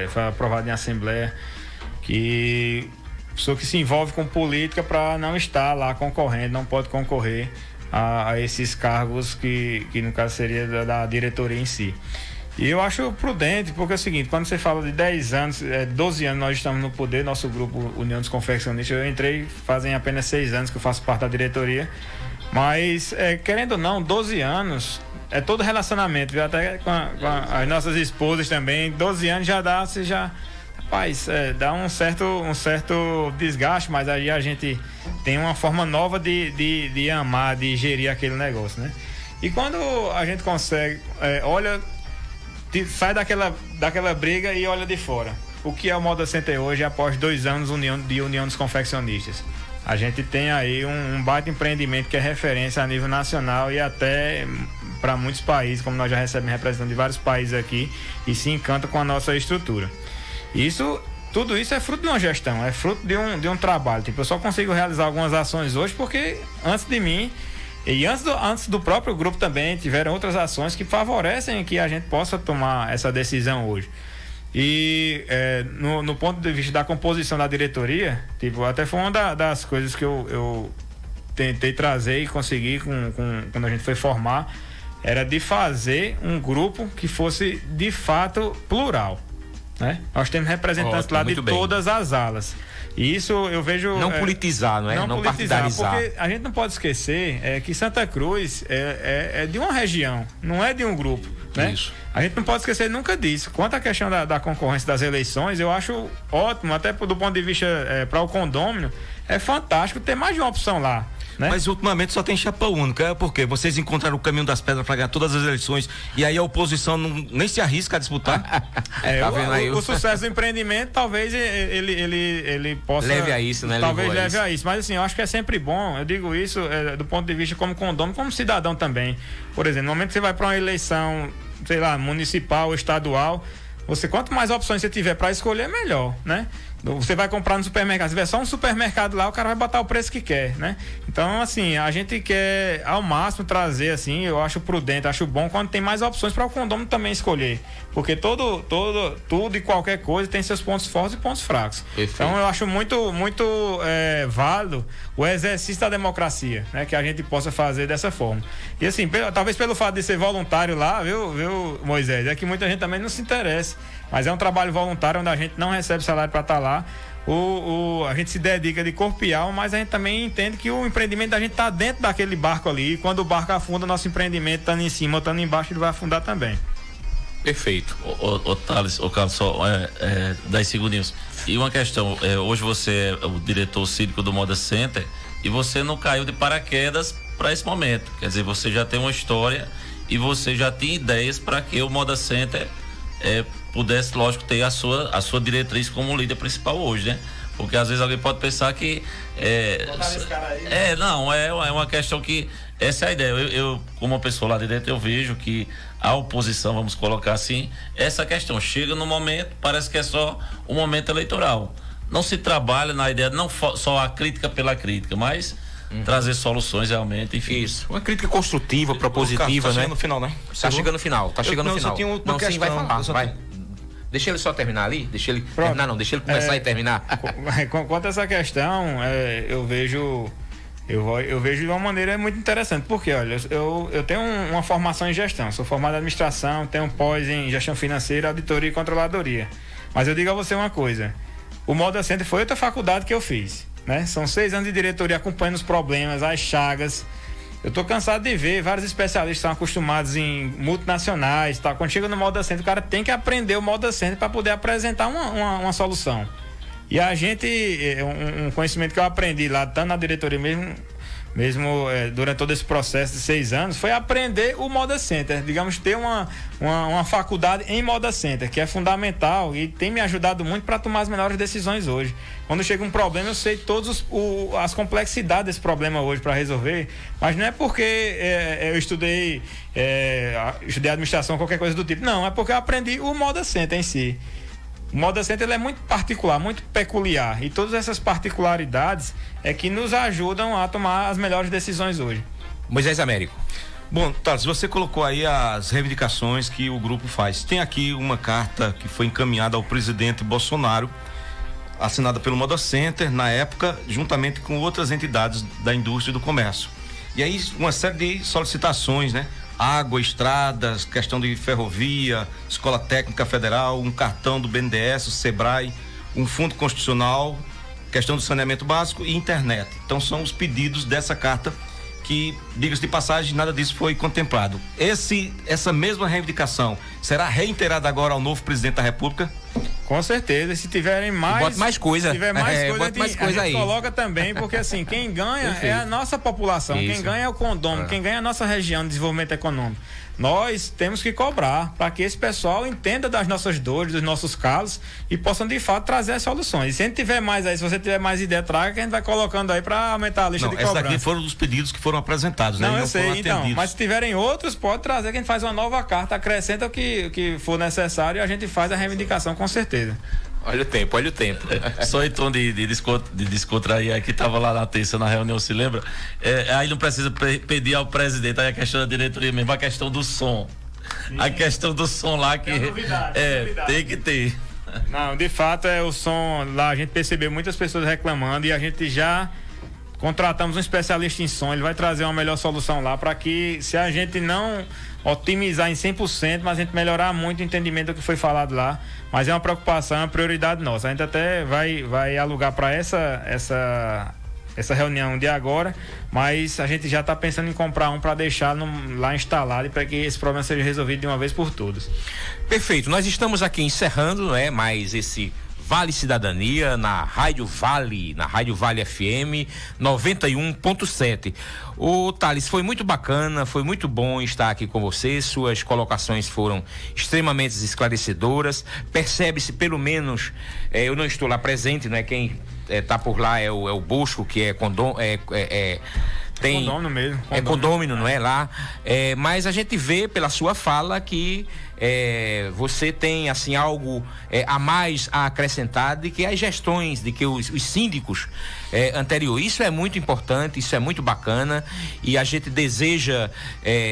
foi aprovada em assembleia, que pessoa que se envolve com política para não estar lá concorrendo, não pode concorrer a esses cargos que no caso seria da diretoria em si. E eu acho prudente, porque é o seguinte: quando você fala de 10 anos, 12 anos nós estamos no poder, nosso grupo União dos Confeccionistas, eu entrei fazem apenas 6 anos que eu faço parte da diretoria, mas querendo ou não, 12 anos é todo relacionamento, viu? Até com as nossas esposas também, 12 anos já dá, rapaz, dá um certo desgaste, mas aí a gente tem uma forma nova de amar, de gerir aquele negócio, né? E quando a gente consegue, sai daquela briga e olha de fora. O que é o Moda Center hoje, após 2 anos de União dos Confeccionistas? A gente tem aí um baita empreendimento que é referência a nível nacional e até para muitos países, como nós já recebemos representantes de vários países aqui, e se encanta com a nossa estrutura. Tudo isso é fruto de uma gestão, é fruto de um trabalho. Tipo, eu só consigo realizar algumas ações hoje porque antes de mim e antes do próprio grupo também tiveram outras ações que favorecem que a gente possa tomar essa decisão hoje. E no ponto de vista da composição da diretoria, tipo, até foi uma das coisas que eu tentei trazer e consegui quando a gente foi formar, era de fazer um grupo que fosse de fato plural, né? Nós temos representantes lá de todas as alas. E isso eu vejo...
Não politizar, não é?
Não partidarizar. Porque a gente não pode esquecer que Santa Cruz é de uma região, não é de um grupo, né?
Isso.
A gente não pode esquecer nunca disso. Quanto à questão da concorrência das eleições, eu acho ótimo, até do ponto de vista para o condômino, é fantástico ter mais de uma opção lá, né?
Mas ultimamente só tem chapa única, porque vocês encontraram o caminho das pedras para ganhar todas as eleições e aí a oposição nem se arrisca a disputar.
Tá vendo aí?
O sucesso do empreendimento talvez ele possa
leve a isso, né?
Talvez leve a isso, mas assim, eu acho que é sempre bom, eu digo isso do ponto de vista como condômino, como cidadão também. Por exemplo, no momento que você vai para uma eleição, sei lá, municipal ou estadual, quanto mais opções você tiver para escolher, melhor, né? Você vai comprar no supermercado, se tiver só um supermercado lá, o cara vai botar o preço que quer, né? Então, assim, a gente quer ao máximo trazer, assim, eu acho prudente, acho bom quando tem mais opções para o condômino também escolher, porque tudo e qualquer coisa tem seus pontos fortes e pontos fracos.
Perfeito.
Então, eu acho muito válido o exercício da democracia, né? Que a gente possa fazer dessa forma. E assim, talvez pelo fato de ser voluntário lá, viu, Moisés, é que muita gente também não se interessa, mas é um trabalho voluntário onde a gente não recebe salário para estar lá. A gente se dedica de corpo e alma, mas a gente também entende que o empreendimento da gente está dentro daquele barco ali, e quando o barco afunda, nosso empreendimento estando em cima ou estando embaixo, ele vai afundar também.
Perfeito.
Thales, Carlos, só 10 segundinhos. E uma questão, hoje você é o diretor síndico do Moda Center e você não caiu de paraquedas para esse momento, quer dizer, você já tem uma história e você já tem ideias para que o Moda Center pudesse, lógico, ter a sua diretriz como líder principal hoje, né? Porque às vezes alguém pode pensar que não, é uma questão que essa é a ideia. Eu como uma pessoa lá de dentro, eu vejo que a oposição, vamos colocar assim, essa questão chega no momento, parece que é só um momento eleitoral. não se trabalha na ideia de não só a crítica pela crítica, mas trazer soluções realmente, enfim.
Isso, uma crítica construtiva, propositiva,
Carlos, tá
né?
chegando no final, né?
Tá chegando no final, tá chegando no
eu
final.
só tinha uma
não, sim,
questão,
vai falar,
eu só
vai.
tenho-
Deixa ele só terminar ali, deixa ele terminar não, deixa ele começar e terminar.
Quanto a essa questão, eu vejo de uma maneira muito interessante, porque olha, eu tenho uma formação em gestão, sou formado em administração, tenho um pós em gestão financeira, auditoria e controladoria. Mas eu digo a você uma coisa, o Moda Center foi outra faculdade que eu fiz, né? São 6 anos de diretoria acompanhando os problemas, as chagas. Eu tô cansado de ver vários especialistas que estão acostumados em multinacionais, tá? Quando chega no Moda Center, o cara tem que aprender o Moda Center para poder apresentar uma solução. E a gente, um conhecimento que eu aprendi lá, tanto na diretoria mesmo durante todo esse processo de 6 anos, foi aprender o Moda Center, digamos, ter uma faculdade em Moda Center, que é fundamental e tem me ajudado muito para tomar as melhores decisões hoje. Quando chega um problema, eu sei todas as complexidades desse problema hoje para resolver, mas não é porque eu estudei administração, qualquer coisa do tipo, não, é porque eu aprendi o Moda Center em si. O Moda Center ele é muito particular, muito peculiar, e todas essas particularidades é que nos ajudam a tomar as melhores decisões hoje.
Moisés Américo.
Bom, Thales, você colocou aí as reivindicações que o grupo faz. Tem aqui uma carta que foi encaminhada ao presidente Bolsonaro, assinada pelo Moda Center, na época, juntamente com outras entidades da indústria e do comércio. E aí, uma série de solicitações, né? Água, estradas, questão de ferrovia, Escola Técnica Federal, um cartão do BNDES, o Sebrae, um fundo constitucional, questão do saneamento básico e internet. Então são os pedidos dessa carta que, diga-se de passagem, nada disso foi contemplado. Essa mesma reivindicação será reiterada agora ao novo presidente da República?
Com certeza, se tiverem mais...
Bota mais coisa.
Se tiver mais coisa,
bota mais coisa
a gente
aí.
coloca também, porque assim, quem ganha
Perfeito.
é a nossa população,
Isso.
quem ganha é o condômino, quem ganha é a nossa região de desenvolvimento econômico. Nós temos que cobrar para que esse pessoal entenda das nossas dores, dos nossos calos e possam de fato trazer as soluções. E se a gente tiver mais aí, se você tiver mais ideia, traga, que a gente vai colocando aí para aumentar a lista de cobrança.
Essa daqui foram os pedidos que foram apresentados, né?
Não,
E
eu sei,
foram
então,
atendidos.
mas se tiverem outros, pode trazer que a gente faz uma nova carta, acrescenta o que for necessário e a gente faz a reivindicação com certeza.
Olha o tempo, olha o tempo.
Só em tom de descontrair aí, que estava lá na terça na reunião, se lembra? Aí não precisa pedir ao presidente, aí a questão da diretoria mesmo, a questão do som. Sim. A questão do som lá que
novidade.
Tem que ter.
Não, de fato o som lá, a gente percebeu muitas pessoas reclamando e a gente já contratamos um especialista em som, ele vai trazer uma melhor solução lá para que, se a gente não otimizar em 100%, mas a gente melhorar muito o entendimento do que foi falado lá, mas é uma preocupação, é uma prioridade nossa. A gente até vai alugar para essa reunião de agora, mas a gente já está pensando em comprar um para deixar lá instalado e para que esse problema seja resolvido de uma vez por todas.
Perfeito, nós estamos aqui encerrando, mais esse Vale Cidadania na Rádio Vale FM 91.7. Ô Thales, foi muito bacana, foi muito bom estar aqui com você, suas colocações foram extremamente esclarecedoras, percebe-se pelo menos, eu não estou lá presente, quem tá por lá é o Bosco, que é tem
condômino mesmo.
É condômino, não é lá? Mas a gente vê pela sua fala que você tem assim algo a mais a acrescentar de que as gestões, de que os síndicos anteriores. Isso é muito importante, isso é muito bacana e a gente deseja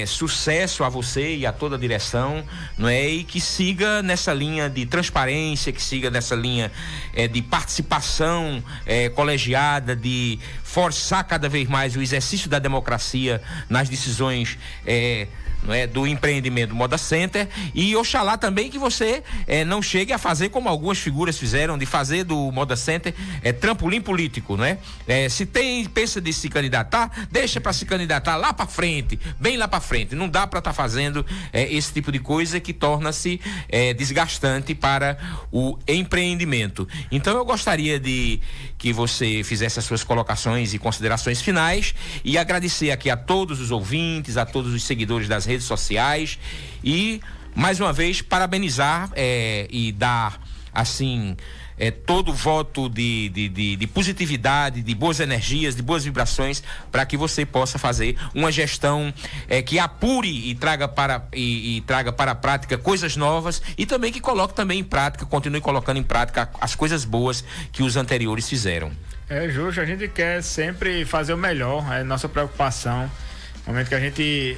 sucesso a você e a toda a direção, não é? E que siga nessa linha de transparência, que siga nessa linha de participação colegiada, de forçar cada vez mais o exercício da democracia nas decisões do empreendimento Moda Center, e oxalá também que você não chegue a fazer como algumas figuras fizeram, de fazer do Moda Center trampolim político, se pensa de se candidatar, deixa para se candidatar lá para frente, bem lá para frente. Não dá para estar fazendo esse tipo de coisa que torna-se desgastante para o empreendimento. Então eu gostaria de que você fizesse as suas colocações e considerações finais e agradecer aqui a todos os ouvintes, a todos os seguidores das redes sociais e mais uma vez parabenizar e dar assim, todo voto de positividade, de boas energias, de boas vibrações, para que você possa fazer uma gestão que apure e traga para a prática coisas novas e também que coloque também em prática, continue colocando em prática as coisas boas que os anteriores fizeram.
É justo, a gente quer sempre fazer o melhor, é nossa preocupação. No momento que a gente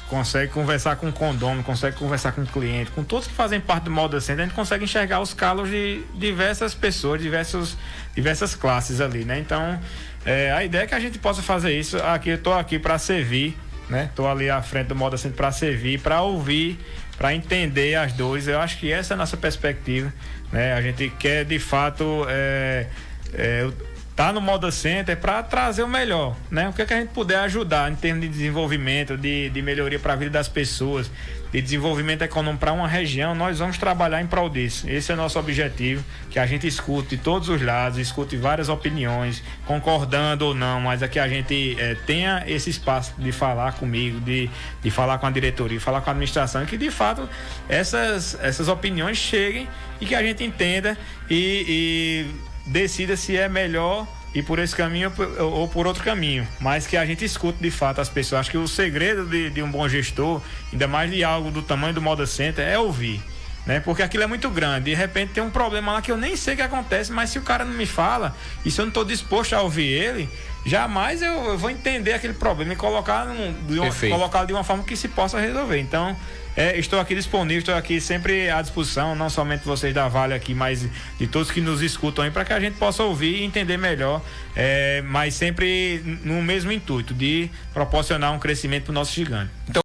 consegue conversar com o condomínio, consegue conversar com o cliente, com todos que fazem parte do Moda Center, a gente consegue enxergar os calos de diversas pessoas, diversas classes ali, né? Então, a ideia é que a gente possa fazer isso. Aqui, eu tô aqui para servir, né? Tô ali à frente do Moda Center para servir, para ouvir, para entender as dores. Eu acho que essa é a nossa perspectiva, né? A gente quer, de fato, tá no Moda Center para trazer o melhor, né? O que a gente puder ajudar em termos de desenvolvimento, de melhoria para a vida das pessoas, de desenvolvimento econômico para uma região, nós vamos trabalhar em prol disso. Esse é o nosso objetivo, que a gente escute de todos os lados, escute várias opiniões, concordando ou não, mas é que a gente tenha esse espaço de falar comigo, de falar com a diretoria, de falar com a administração, e que de fato essas opiniões cheguem e que a gente entenda e decida se é melhor ir por esse caminho ou por outro caminho, mas que a gente escute de fato as pessoas. Acho que o segredo de um bom gestor, ainda mais de algo do tamanho do Moda Center, é ouvir, né? Porque aquilo é muito grande, de repente tem um problema lá que eu nem sei o que acontece, mas se o cara não me fala e se eu não estou disposto a ouvir ele, jamais eu vou entender aquele problema e colocar de uma forma que se possa resolver. Então, estou aqui disponível, estou aqui sempre à disposição, não somente vocês da Vale aqui, mas de todos que nos escutam aí, para que a gente possa ouvir e entender melhor, mas sempre no mesmo intuito de proporcionar um crescimento para o nosso gigante. Então,